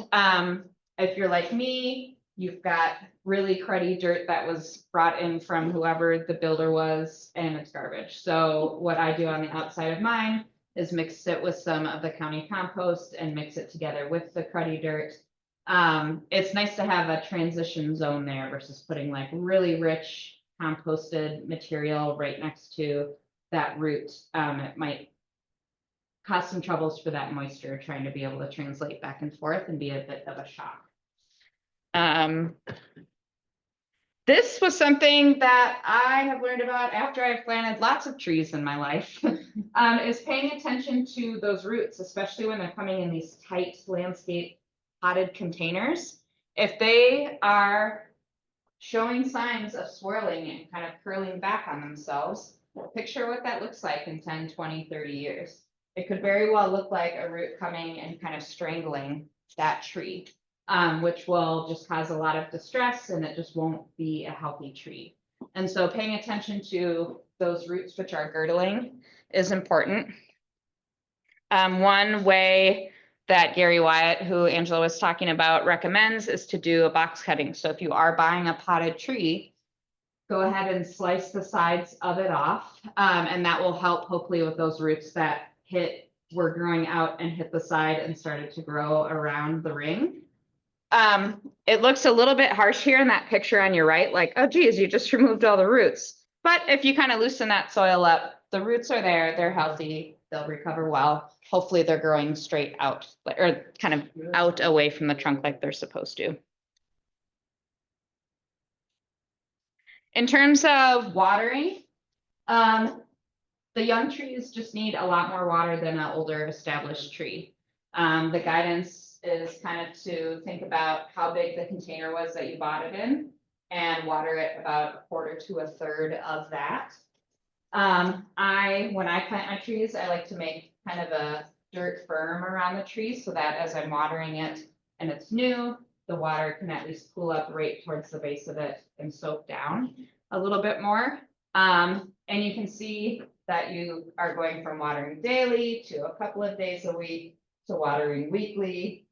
if you're like me, you've got really cruddy dirt that was brought in from whoever the builder was, and it's garbage. So what I do on the outside of mine is mix it with some of the county compost and mix it together with the cruddy dirt. It's nice to have a transition zone there versus putting like really rich composted material right next to that root. It might cause some troubles for that moisture trying to be able to translate back and forth and be a bit of a shock. This was something that I have learned about after I've planted lots of trees in my life, is paying attention to those roots, especially when they're coming in these tight landscape potted containers. If they are showing signs of swirling and kind of curling back on themselves, picture what that looks like in 10, 20, 30 years. It could very well look like a root coming and kind of strangling that tree, which will just cause a lot of distress, and it just won't be a healthy tree. And so paying attention to those roots which are girdling is important. One way that Gary Wyatt, who Angela was talking about, recommends is to do a box cutting. So if you are buying a potted tree, go ahead and slice the sides of it off, and that will help hopefully with those roots that were growing out and hit the side and started to grow around the ring. It looks a little bit harsh here in that picture on your right, like, oh geez, you just removed all the roots. But if you kind of loosen that soil up, the roots are there, they're healthy, they'll recover well. Hopefully they're growing straight out, or kind of out away from the trunk like they're supposed to. In terms of watering, the young trees just need a lot more water than an older established tree. The guidance is kind of to think about how big the container was that you bought it in and water it about a quarter to a third of that. When I plant my trees, I like to make kind of a dirt berm around the tree so that as I'm watering it and it's new, the water can at least pool up right towards the base of it and soak down a little bit more. And you can see that you are going from watering daily to a couple of days a week to watering weekly.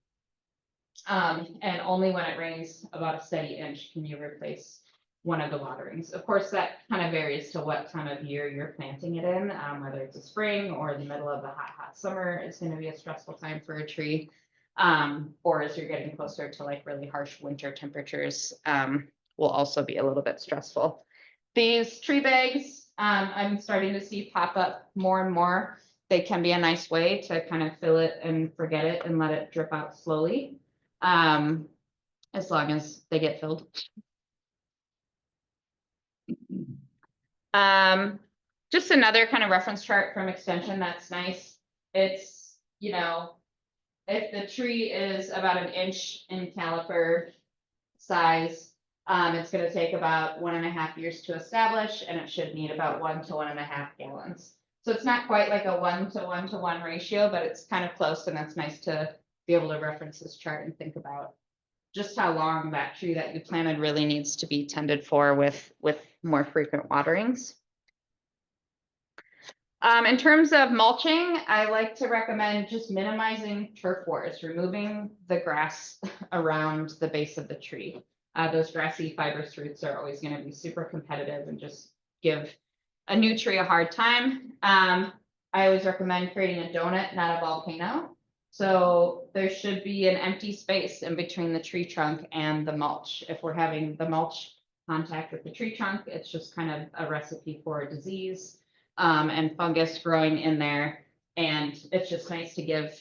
And only when it rains about a steady inch can you replace one of the waterings. Of course, that kind of varies to what time of year you're planting it in, whether it's a spring or the middle of the hot summer is going to be a stressful time for a tree. Or as you're getting closer to like really harsh winter temperatures, will also be a little bit stressful. These tree bags, I'm starting to see pop up more and more. They can be a nice way to kind of fill it and forget it and let it drip out slowly, as long as they get filled. Just another kind of reference chart from Extension that's nice. It's, you know, if the tree is about an inch in caliper size, it's going to take about 1.5 years to establish, and it should need about 1 to 1.5 gallons. So it's not quite like a 1 to 1 to 1 ratio, but it's kind of close, and that's nice to be able to reference this chart and think about just how long that tree that you planted really needs to be tended for with more frequent waterings. In terms of mulching, I like to recommend just minimizing turf wars, removing the grass around the base of the tree. Those grassy fibrous roots are always going to be super competitive and just give a new tree a hard time. I always recommend creating a donut, not a volcano. So there should be an empty space in between the tree trunk and the mulch. If we're having the mulch contact with the tree trunk, it's just kind of a recipe for a disease and fungus growing in there. And it's just nice to give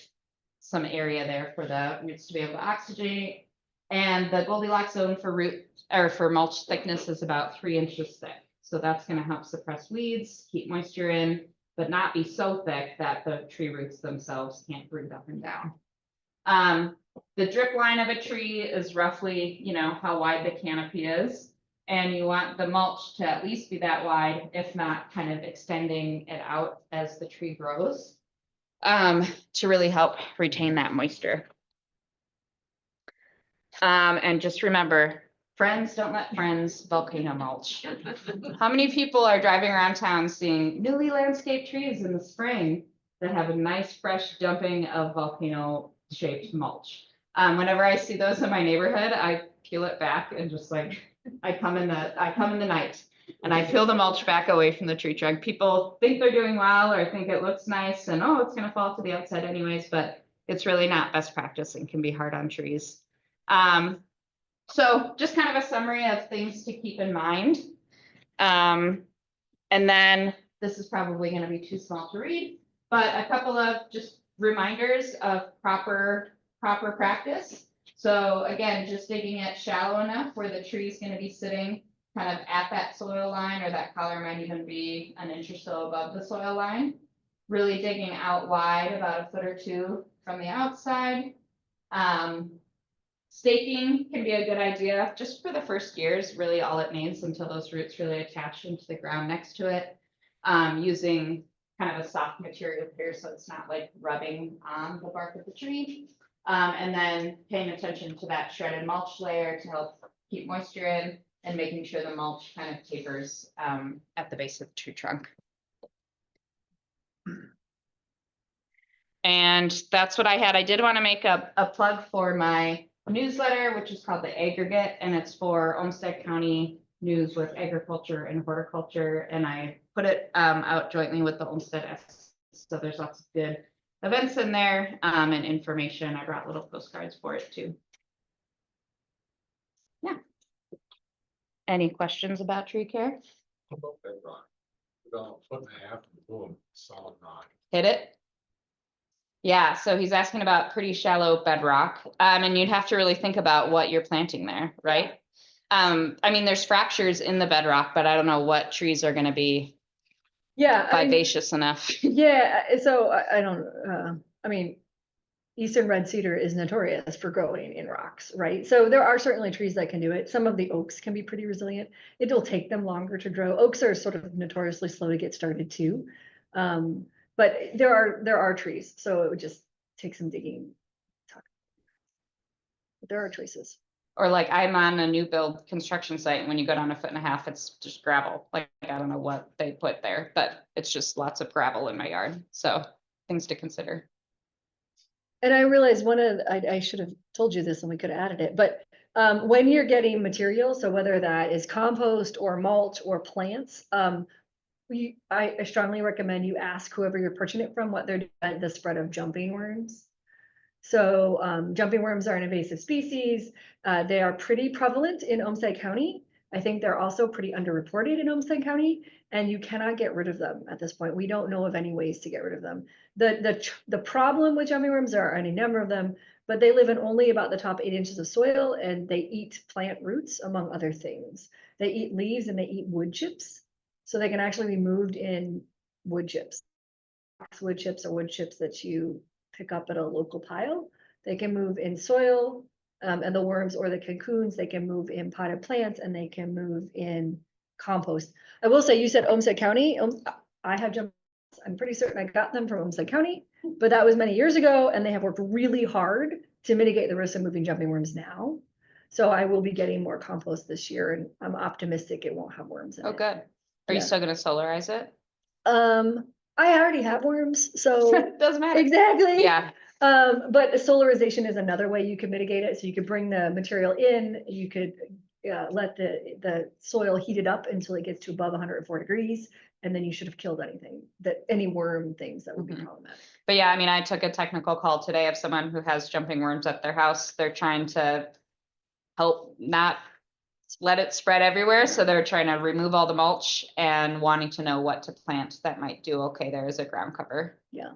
some area there for the roots to be able to oxygenate. And the Goldilocks zone for root or for mulch thickness is about 3 inches thick. So that's going to help suppress weeds, keep moisture in, but not be so thick that the tree roots themselves can't root up and down. The drip line of a tree is roughly, you know, how wide the canopy is. And you want the mulch to at least be that wide, if not kind of extending it out as the tree grows, to really help retain that moisture. And just remember, friends don't let friends volcano mulch. How many people are driving around town seeing newly landscaped trees in the spring that have a nice fresh dumping of volcano shaped mulch? Whenever I see those in my neighborhood, I peel it back and just like, I come in the night and I peel the mulch back away from the tree trunk. People think they're doing well or think it looks nice and oh, it's gonna fall to the outside anyways, but it's really not best practice and can be hard on trees. So just kind of a summary of things to keep in mind. And then this is probably going to be too small to read, but a couple of just reminders of proper practice. So again, just digging it shallow enough where the tree is going to be sitting kind of at that soil line, or that collar might even be an inch or so above the soil line. Really digging out wide, about a foot or two from the outside. Staking can be a good idea just for the first years, really all it needs until those roots really attach into the ground next to it. Using kind of a soft material here so it's not like rubbing on the bark of the tree. And then paying attention to that shredded mulch layer to help keep moisture in, and making sure the mulch kind of tapers at the base of the tree trunk. And that's what I had. I did want to make a plug for my newsletter, which is called The Aggregate, and it's for Olmsted County news with agriculture and horticulture. And I put it out jointly with the Olmsted S. So there's lots of good events in there and information. I brought little postcards for it too. Yeah. Any questions about tree care? About bedrock. About a foot and a half and boom, solid rock. Hit it. Yeah, so he's asking about pretty shallow bedrock, and you'd have to really think about what you're planting there, right? I mean, there's fractures in the bedrock, but I don't know what trees are going to be vivacious enough. Yeah, so I don't, I mean, Eastern red cedar is notorious for growing in rocks, right? So there are certainly trees that can do it. Some of the oaks can be pretty resilient. It'll take them longer to grow. Oaks are sort of notoriously slow to get started too. But there are trees, so it would just take some digging. There are choices. Or like I'm on a new build construction site, and when you go down a foot and a half, it's just gravel. Like I don't know what they put there, but it's just lots of gravel in my yard. So things to consider. And I realized I should have told you this and we could have added it, but when you're getting material, so whether that is compost or mulch or plants, I strongly recommend you ask whoever you're purchasing it from what they're doing the spread of jumping worms. So jumping worms are an invasive species. They are pretty prevalent in Olmsted County. I think they're also pretty underreported in Olmsted County, and you cannot get rid of them at this point. We don't know of any ways to get rid of them. The problem with jumping worms, there are any number of them, but they live in only about the top 8 inches of soil, and they eat plant roots, among other things. They eat leaves and they eat wood chips. So they can actually be moved in wood chips. Wood chips or wood chips that you pick up at a local pile. They can move in soil, and the worms or the cocoons, they can move in potted plants, and they can move in compost. I will say, you said Olmsted County. I have jumped. I'm pretty certain I got them from Olmsted County, but that was many years ago, and they have worked really hard to mitigate the risk of moving jumping worms now. So I will be getting more compost this year, and I'm optimistic it won't have worms in it. Oh, good. Are you still going to solarize it? I already have worms, so doesn't matter. Exactly. Yeah. But solarization is another way you can mitigate it. So you could bring the material in, you could let the soil heat it up until it gets to above 104 degrees, and then you should have killed any worm things that would be problematic. But yeah, I mean, I took a technical call today of someone who has jumping worms at their house. They're trying to help not let it spread everywhere. So they're trying to remove all the mulch and wanting to know what to plant that might do okay there as a ground cover. Yeah.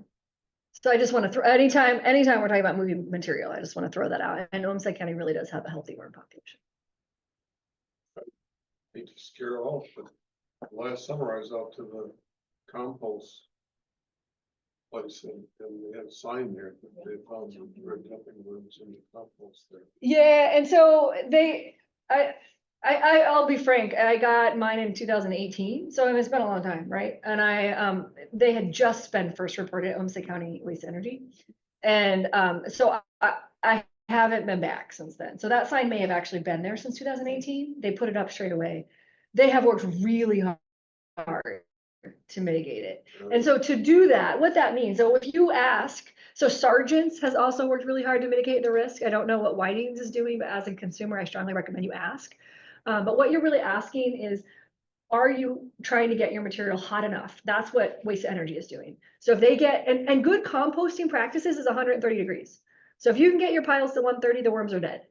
So I just want to throw, anytime we're talking about moving material, I just want to throw that out. And Olmsted County really does have a healthy worm population. Hate to scare off, but last summer I was out to the compost place and we had a sign there that they found some red jumping worms in the compost there. Yeah, and so I I'll be frank, I got mine in 2018, so it's been a long time, right? And they had just been first reported at Olmsted County Waste Energy. And, so I haven't been back since then. So that sign may have actually been there since 2018. They put it up straight away. They have worked really hard to mitigate it. And so to do that, what that means, so if you ask, so Sargent's has also worked really hard to mitigate the risk. I don't know what Whiting's is doing, but as a consumer, I strongly recommend you ask. But what you're really asking is, are you trying to get your material hot enough? That's what waste energy is doing. So if they get, and good composting practices is 130 degrees. So if you can get your piles to 130, the worms are dead,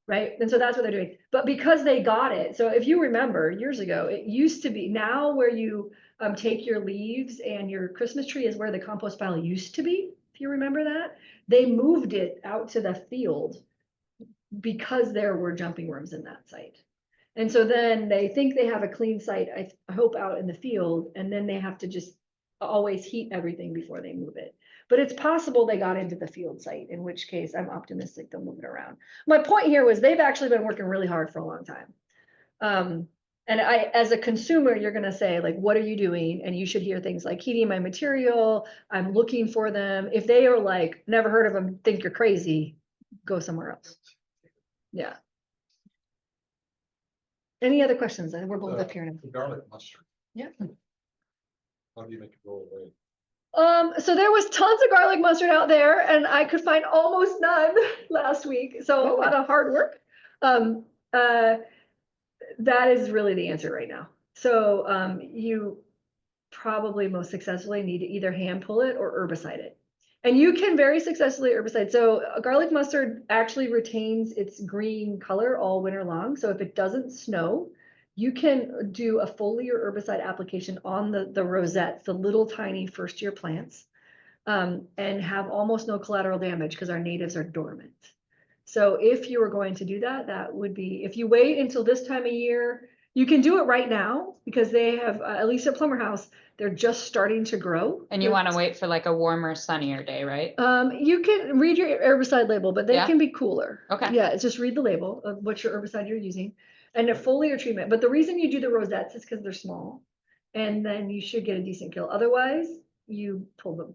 right? And so that's what they're doing. But because they got it, so if you remember years ago, it used to be, now where you take your leaves and your Christmas tree is where the compost pile used to be, if you remember that. They moved it out to the field because there were jumping worms in that site. And so then they think they have a clean site, I hope, out in the field, and then they have to just always heat everything before they move it. But it's possible they got into the field site, in which case I'm optimistic they'll move it around. My point here was they've actually been working really hard for a long time. And as a consumer, you're gonna say, like, what are you doing? And you should hear things like heating my material, I'm looking for them. If they are like, never heard of them, think you're crazy, go somewhere else. Yeah. Any other questions? We're both up here now. The garlic mustard, Yeah. how do you make it go away? So there was tons of garlic mustard out there and I could find almost none last week. So a lot of hard work. That is really the answer right now. So, you probably most successfully need to either hand pull it or herbicide it. And you can very successfully herbicide. So garlic mustard actually retains its green color all winter long. So if it doesn't snow, you can do a foliar herbicide application on the rosettes, the little tiny first year plants, and have almost no collateral damage because our natives are dormant. So if you were going to do that, that would be, if you wait until this time of year, you can do it right now because they have, at least at Plummer House, they're just starting to grow. And you want to wait for like a warmer, sunnier day, right? You can read your herbicide label, but they Yeah. can be cooler. Okay. Yeah, it's just read the label of what your herbicide you're using and a foliar treatment. But the reason you do the rosettes is because they're small and then you should get a decent kill. Otherwise, you pull them.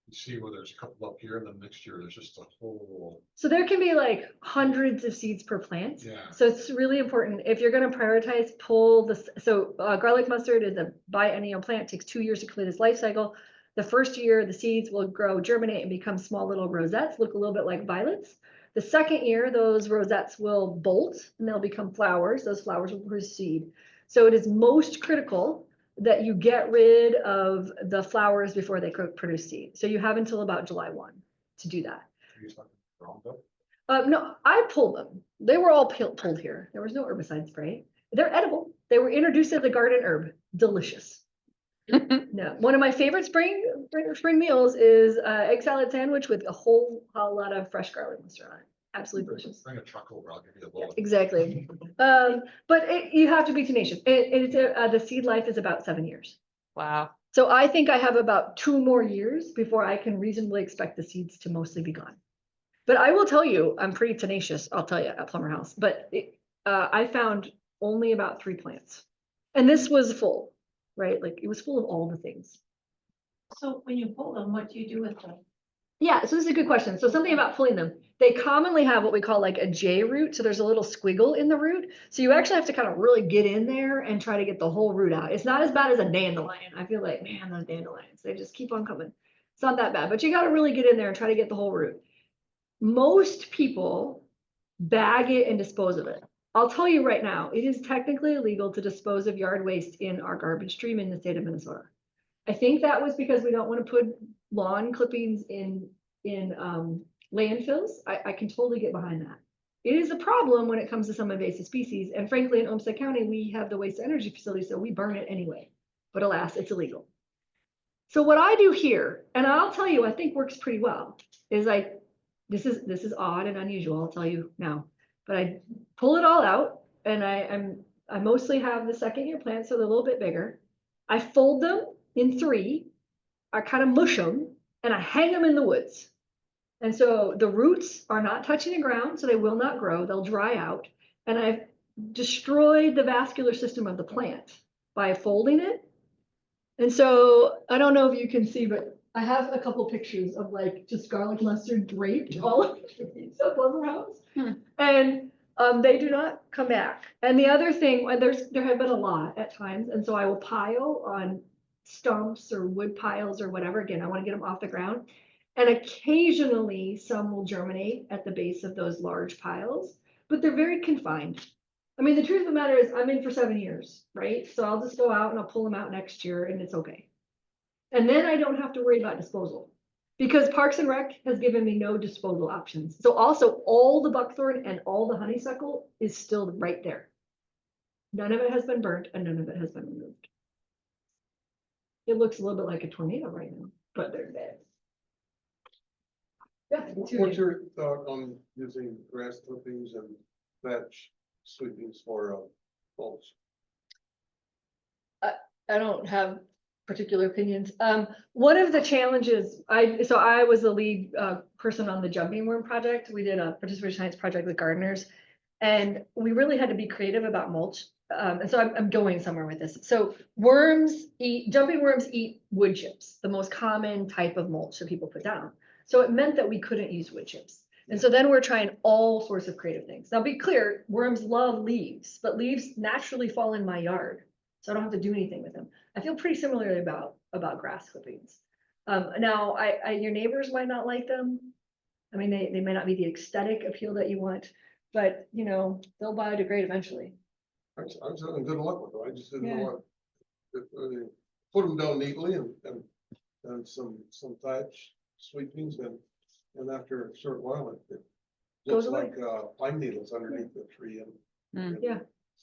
You see where there's a couple up here, and then next year there's just a whole. So there can be like hundreds of seeds per plant. Yeah. So it's really important if you're going to prioritize, pull this. So garlic mustard is a biennial plant, takes 2 years to complete its life cycle. The first year, the seeds will grow, germinate, and become small little rosettes, look a little bit like violets. The second year, those rosettes will bolt and they'll become flowers. Those flowers will produce seed. So it is most critical that you get rid of the flowers before they produce seed. So you have until about July 1 to do that. No, I pulled them. They were all pulled here. There was no herbicide spray. They're edible. They were introduced as a garden herb. Delicious. No, one of my favorite spring meals is egg salad sandwich with a whole lot of fresh garlic mustard on it. Absolutely delicious. Bring a truck over, I'll give you a Yeah, bullet. exactly. But you have to be tenacious. The seed life is about 7 years. Wow. So I think I have about 2 more years before I can reasonably expect the seeds to mostly be gone. But I will tell you, I'm pretty tenacious, I'll tell you, at Plummer House. But I found only about 3 plants. And this was full, right? Like it was full of all the things. So when you pull them, what do you do with them? Yeah, so this is a good question. So something about pulling them. They commonly have what we call like a J root. So there's a little squiggle in the root. So you actually have to kind of really get in there and try to get the whole root out. It's not as bad as a dandelion. I feel like, man, those dandelions, they just keep on coming. It's not that bad, but you got to really get in there and try to get the whole root. Most people bag it and dispose of it. I'll tell you right now, it is technically illegal to dispose of yard waste in our garbage stream in the state of Minnesota. I think that was because we don't want to put lawn clippings in landfills. I can totally get behind that. It is a problem when it comes to some invasive species. And frankly, in Olmsted County, we have the waste energy facility, so we burn it anyway. But alas, it's illegal. So what I do here, and I'll tell you, I think works pretty well, is this is odd and unusual, I'll tell you now. But I pull it all out, and I mostly have the second year plants, so they're a little bit bigger. I fold them in 3. I kind of mush them, and I hang them in the woods. And so the roots are not touching the ground, so they will not grow. They'll dry out. And I've destroyed the vascular system of the plant by folding it. And so I don't know if you can see, but I have a couple pictures of like just garlic mustard draped all over the piece of Lumber House. And they do not come back. And the other thing, there have been a lot at times, and so I will pile on stumps or wood piles or whatever. Again, I want to get them off the ground. And occasionally some will germinate at the base of those large piles, but they're very confined. I mean, the truth of the matter is I'm in for 7 years, right? So I'll just go out and I'll pull them out next year and it's okay. And then I don't have to worry about disposal because Parks and Rec has given me no disposal options. So also all the buckthorn and all the honeysuckle is still right there. None of it has been burnt and none of it has been removed. It looks a little bit like a tornado right now, but they're dead. Yeah. What's your thought on using grass clippings and thatch sweepings for mulch? I don't have particular opinions. One of the challenges, I was the lead person on the jumping worm project. We did a participation science project with gardeners, and we really had to be creative about mulch. And so I'm going somewhere with this. So jumping worms eat wood chips, the most common type of mulch that people put down. So it meant that we couldn't use wood chips. And so then we're trying all sorts of creative things. Now be clear, worms love leaves, but leaves naturally fall in my yard. So I don't have to do anything with them. I feel pretty similarly about grass clippings. Now your neighbors might not like them. I mean, they may not be the aesthetic appeal that you want, but you know, they'll biodegrade eventually. I was having good luck with them. I just didn't Yeah. know what. Put them down neatly and some thatch sweepings and after a short while it Goes looks away. like pine needles underneath the tree and Yeah.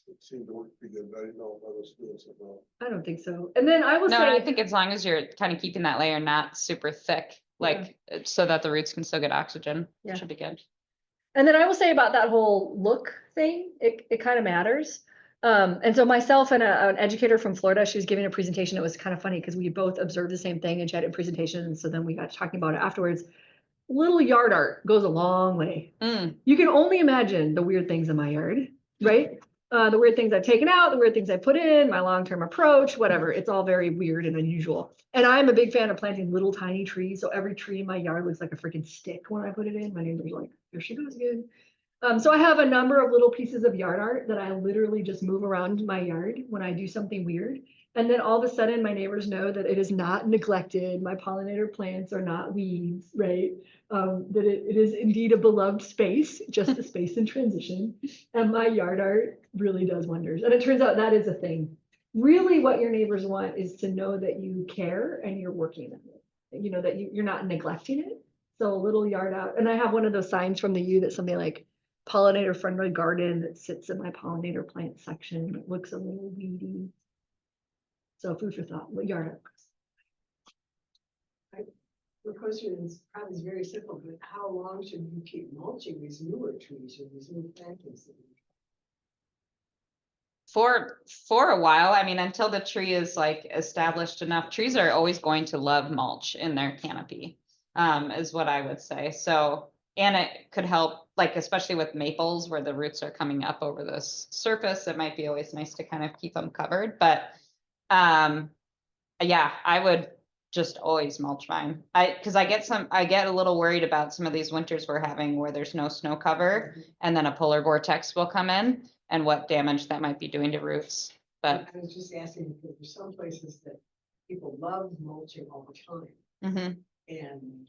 It seemed to work pretty good, but I didn't know if I was doing something wrong. I don't think so. And then I will No, and I say, think as long as you're kind of keeping that layer not super thick, like so that the roots can still get oxygen, Yeah. should be good. and then I will say about that whole look thing, it kind of matters. And so myself and an educator from Florida, she was giving a presentation. It was kind of funny because we both observed the same thing and she had a presentation. And so then we got talking about it afterwards. Little yard art goes a long way. You can only imagine the weird things in my yard, right? The weird things I've taken out, the weird things I put in, my long-term approach, whatever. It's all very weird and unusual. And I'm a big fan of planting little tiny trees. So every tree in my yard looks like a freaking stick when I put it in. My neighbor's like, here she goes again. So I have a number of little pieces of yard art that I literally just move around my yard when I do something weird. And then all of a sudden my neighbors know that it is not neglected. My pollinator plants are not weeds, right? That it is indeed a beloved space, just a space in transition. And my yard art really does wonders. And it turns out that is a thing. Really what your neighbors want is to know that you care and you're working on it. You know, that you're not neglecting it. So a little yard out. And I have one of those signs from the U that's something like pollinator friendly garden that sits in my pollinator plant section. It looks a little weedy. So food for thought, what yard art? The question is probably very simple, but how long should you keep mulching these newer trees or these new plantings? For a while, I mean, until the tree is like established enough, trees are always going to love mulch in their canopy, is what I would say. So, and it could help, like, especially with maples where the roots are coming up over the surface, it might be always nice to kind of keep them covered, but yeah, I would just always mulch mine. Cause I get a little worried about some of these winters we're having where there's no snow cover and then a polar vortex will come in and what damage that might be doing to roots. But I was just asking because there's some places that people love mulching all the time. And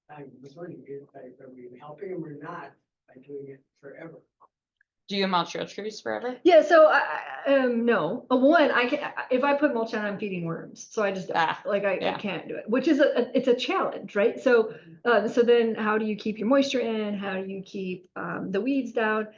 I was wondering if are we helping them or not by doing it forever? do you mulch your trees forever? Yeah, so no. One, I can if I put mulch on, I'm feeding worms. So I just I can't do it, which is it's a challenge, right? So so then how do you keep your moisture in? How do you keep the weeds down?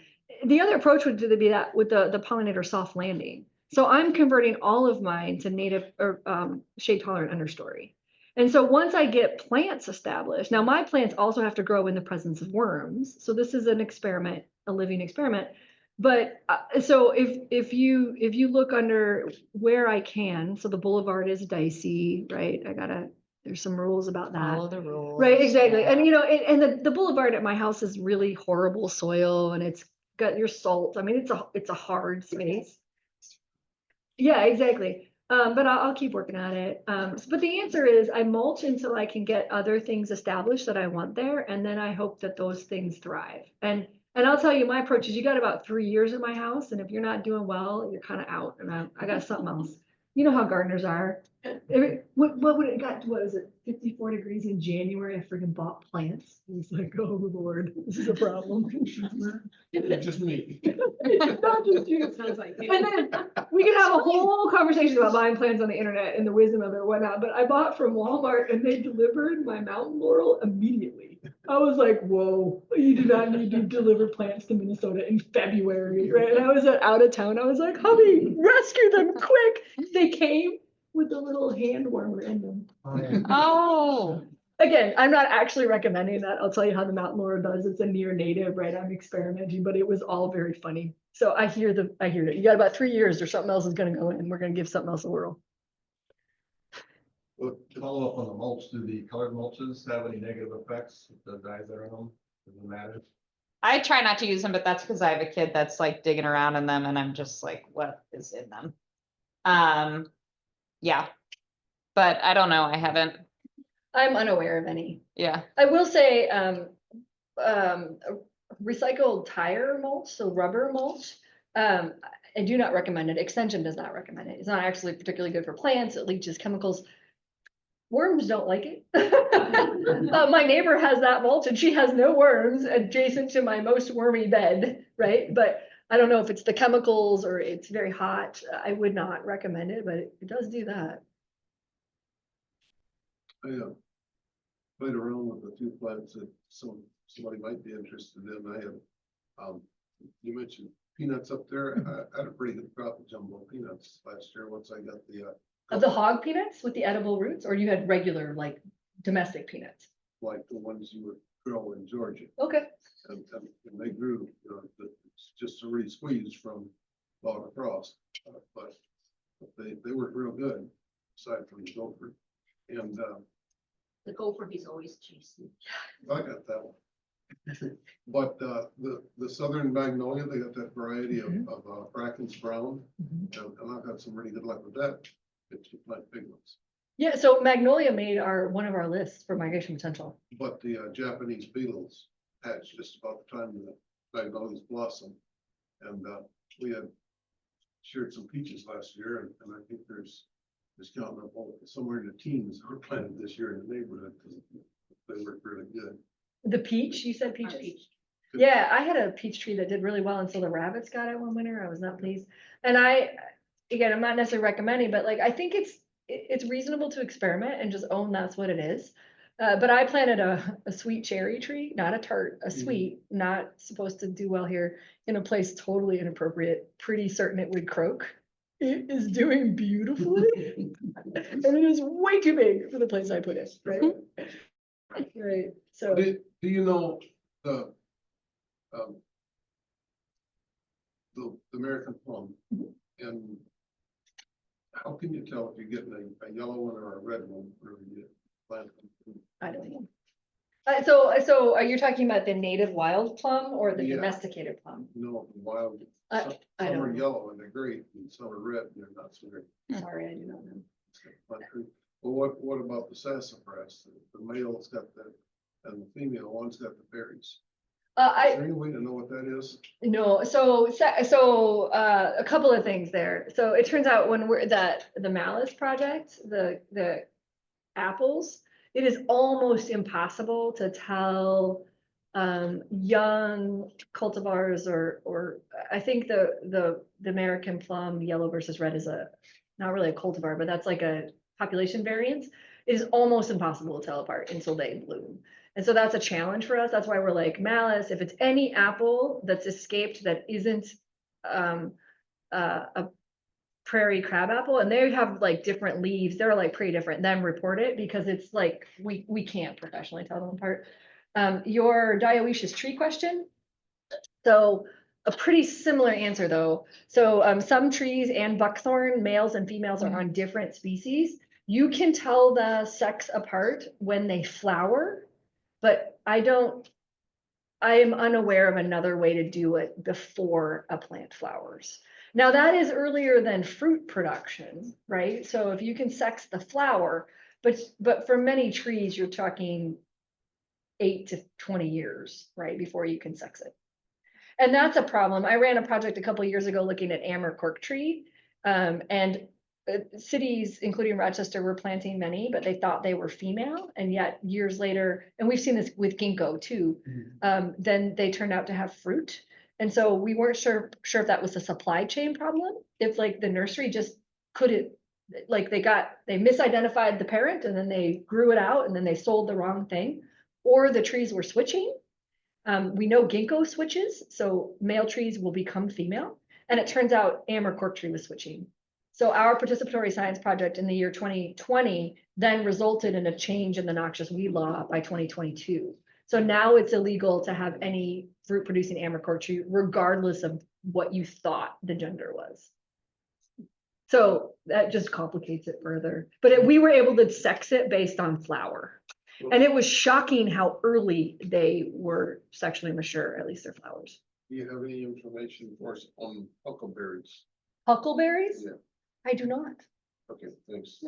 The other approach would be that with the pollinator soft landing. So I'm converting all of mine to native or shade tolerant understory. And so once I get plants established, now my plants also have to grow in the presence of worms. So this is an experiment, a living experiment. But so if you look under where I can, so the boulevard is dicey, right? There's some rules about that. Follow the rules. Right, exactly. Yeah. And you know, and the boulevard at my house is really horrible soil and it's got your salt. I mean, it's a hard space. Yeah, exactly. But I'll keep working at it. But the answer is I mulch until I can get other things established that I want there. And then I hope that those things thrive. And I'll tell you, my approach is you got about 3 years in my house. And if you're not doing well, you're kind of out. And I got something else. You know how gardeners are. What would it got? What is it? 54 degrees in January. I freaking bought plants. I was like, oh Lord, this is a problem. It's just me. It's not just you. And then we could have a whole conversation about buying plants on the internet and the wisdom of it and whatnot. But I bought from Walmart and they delivered my mountain laurel immediately. I was like, whoa, you do not need to deliver plants to Minnesota in February, right? And I was out of town. I was like, hubby, rescue them quick. They came with a little hand warmer in them. Oh, yeah. Oh, Again, I'm not actually recommending that. I'll tell you how the mountain laurel does. It's a near native, right? I'm experimenting, but it was all very funny. So I hear it. You got about 3 years or something else is gonna go in. We're gonna give something else a whirl. Well, to follow up on the mulch, do the colored mulches have any negative effects, the dyes that are in them, does it matter? I try not to use them, but that's because I have a kid that's like digging around in them and I'm just like, what is in them? Yeah, but I don't know. I haven't, I'm unaware of any. yeah. I will say, recycled tire mulch, so rubber mulch. I do not recommend it. Extension does not recommend it. It's not actually particularly good for plants. It leaches chemicals. Worms don't like it. My neighbor has that mulch and she has no worms adjacent to my most wormy bed, right? But I don't know if it's the chemicals or it's very hot. I would not recommend it, but it does do that. I played around with a few plants that somebody might be interested in. I have, you mentioned peanuts up there. I had a pretty good crop of jumbo peanuts last year, once I got the, Of the hog peanuts with the edible roots, or you had regular, like domestic peanuts? like the ones you would grow in Georgia. Okay. And they grew, it's just a really squeeze from bottom across, but they work real good, aside from the gopher. And, The gopher, he's always chasing. I got that one. But the southern magnolia, they got that variety of Bracken's brown, and I've had some really good luck with that. If you plant big ones. Yeah, so magnolia made one of our lists for migration potential. But the Japanese beetles hatch just about the time the magnolias blossom. And we had shared some peaches last year, and I think there's counting up somewhere in the teens that were planted this year in the neighborhood because they work really good. The peach, you said peaches? Yeah, I had a peach tree that did really well until the rabbits got it one winter. I was not pleased. And again, I'm not necessarily recommending, but like, I think it's reasonable to experiment and just own that's what it is. But I planted a sweet cherry tree, not a tart, a sweet, not supposed to do well here, in a place totally inappropriate, pretty certain it would croak. It is doing beautifully. And it is way too big for the place I put it, right? Right, so. Do you know the American plum? And how can you tell if you're getting a yellow one or a red one when you plant them? I don't know. So are you talking about the native wild plum or the Yeah. domesticated plum? No, wild. I Some don't are know. yellow and they're great, and some are red and they're not so great. Sorry, I do not know. Well, what about the sassafras? The male's got the, and the female one's got the berries. Is there any way to know what that is? No, so a couple of things there. So it turns out when the Malice project, the apples, it is almost impossible to tell young cultivars or I think the American plum yellow versus red is not really a cultivar, but that's like a population variance. It is almost impossible to tell apart until they bloom. And so that's a challenge for us. That's why we're like Malice, if it's any apple that's escaped that isn't a prairie crab apple, and they have like different leaves, they're like pretty different, then report it, because it's like we can't professionally tell them apart. Your dioecious tree question. So a pretty similar answer though. So some trees and buckthorn, males and females are on different species. You can tell the sex apart when they flower, but I don't I am unaware of another way to do it before a plant flowers. Now that is earlier than fruit production, right? So if you can sex the flower, but for many trees, you're talking 8 to 20 years, right, before you can sex it. And that's a problem. I ran a project a couple of years ago looking at amber cork tree. And cities, including Rochester, were planting many, but they thought they were female. And yet years later, and we've seen this with ginkgo too, then they turned out to have fruit. And so we weren't sure if that was a supply chain problem. If like the nursery just couldn't, like they misidentified the parent and then they grew it out and then they sold the wrong thing, or the trees were switching. We know ginkgo switches, so male trees will become female. And it turns out amber cork tree was switching. So our participatory science project in the year 2020 then resulted in a change in the noxious weed law by 2022. So now it's illegal to have any fruit producing amber cork tree, regardless of what you thought the gender was. So that just complicates it further. But we were able to sex it based on flower. And it was shocking how early they were sexually mature, at least their flowers. Do you have any information for us on huckleberries? Huckleberries? Yeah. I do not. Okay, thanks.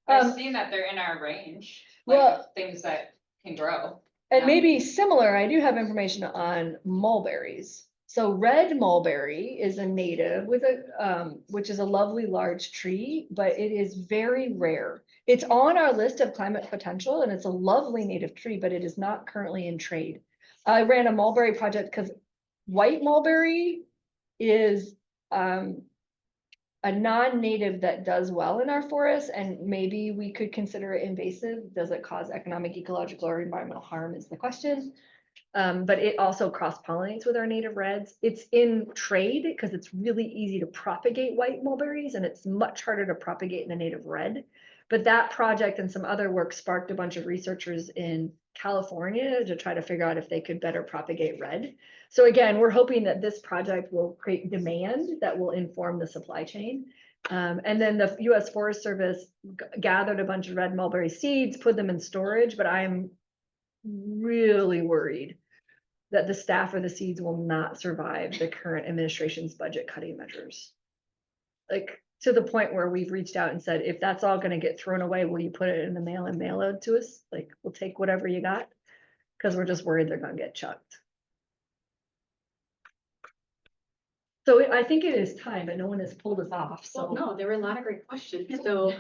I've seen that they're in our range, well- like things that can grow. And Yeah. maybe similar, I do have information on mulberries. So red mulberry is a native with which is a lovely large tree, but it is very rare. It's on our list of climate potential and it's a lovely native tree, but it is not currently in trade. I ran a mulberry project because white mulberry is a non-native that does well in our forests, and maybe we could consider it invasive. Does it cause economic, ecological, or environmental harm is the question. But it also cross-pollinates with our native reds. It's in trade because it's really easy to propagate white mulberries and it's much harder to propagate in the native red. But that project and some other work sparked a bunch of researchers in California to try to figure out if they could better propagate red. So again, we're hoping that this project will create demand that will inform the supply chain. And then the US Forest Service gathered a bunch of red mulberry seeds, put them in storage, but I'm really worried that the staff or the seeds will not survive the current administration's budget cutting measures. Like to the point where we've reached out and said, if that's all gonna get thrown away, will you put it in the mail and mail it to us? Like, we'll take whatever you got, because we're just worried they're gonna get chucked. So I think it is time, but no one has pulled us off, Well, so. no, there were a lot of great questions. So,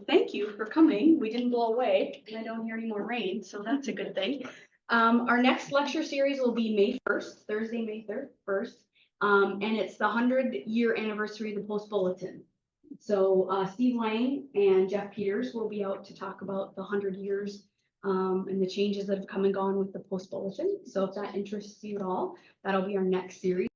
thank you for coming. We didn't blow away and I don't hear any more rain, so that's a good thing. Our next lecture series will be May 1st, Thursday, May 1st. And it's the 100-year anniversary of the Post Bulletin. So, Steve Lang and Jeff Peters will be out to talk about the 100 years and the changes that have come and gone with the Post Bulletin. So if that interests you at all, that'll be our next series.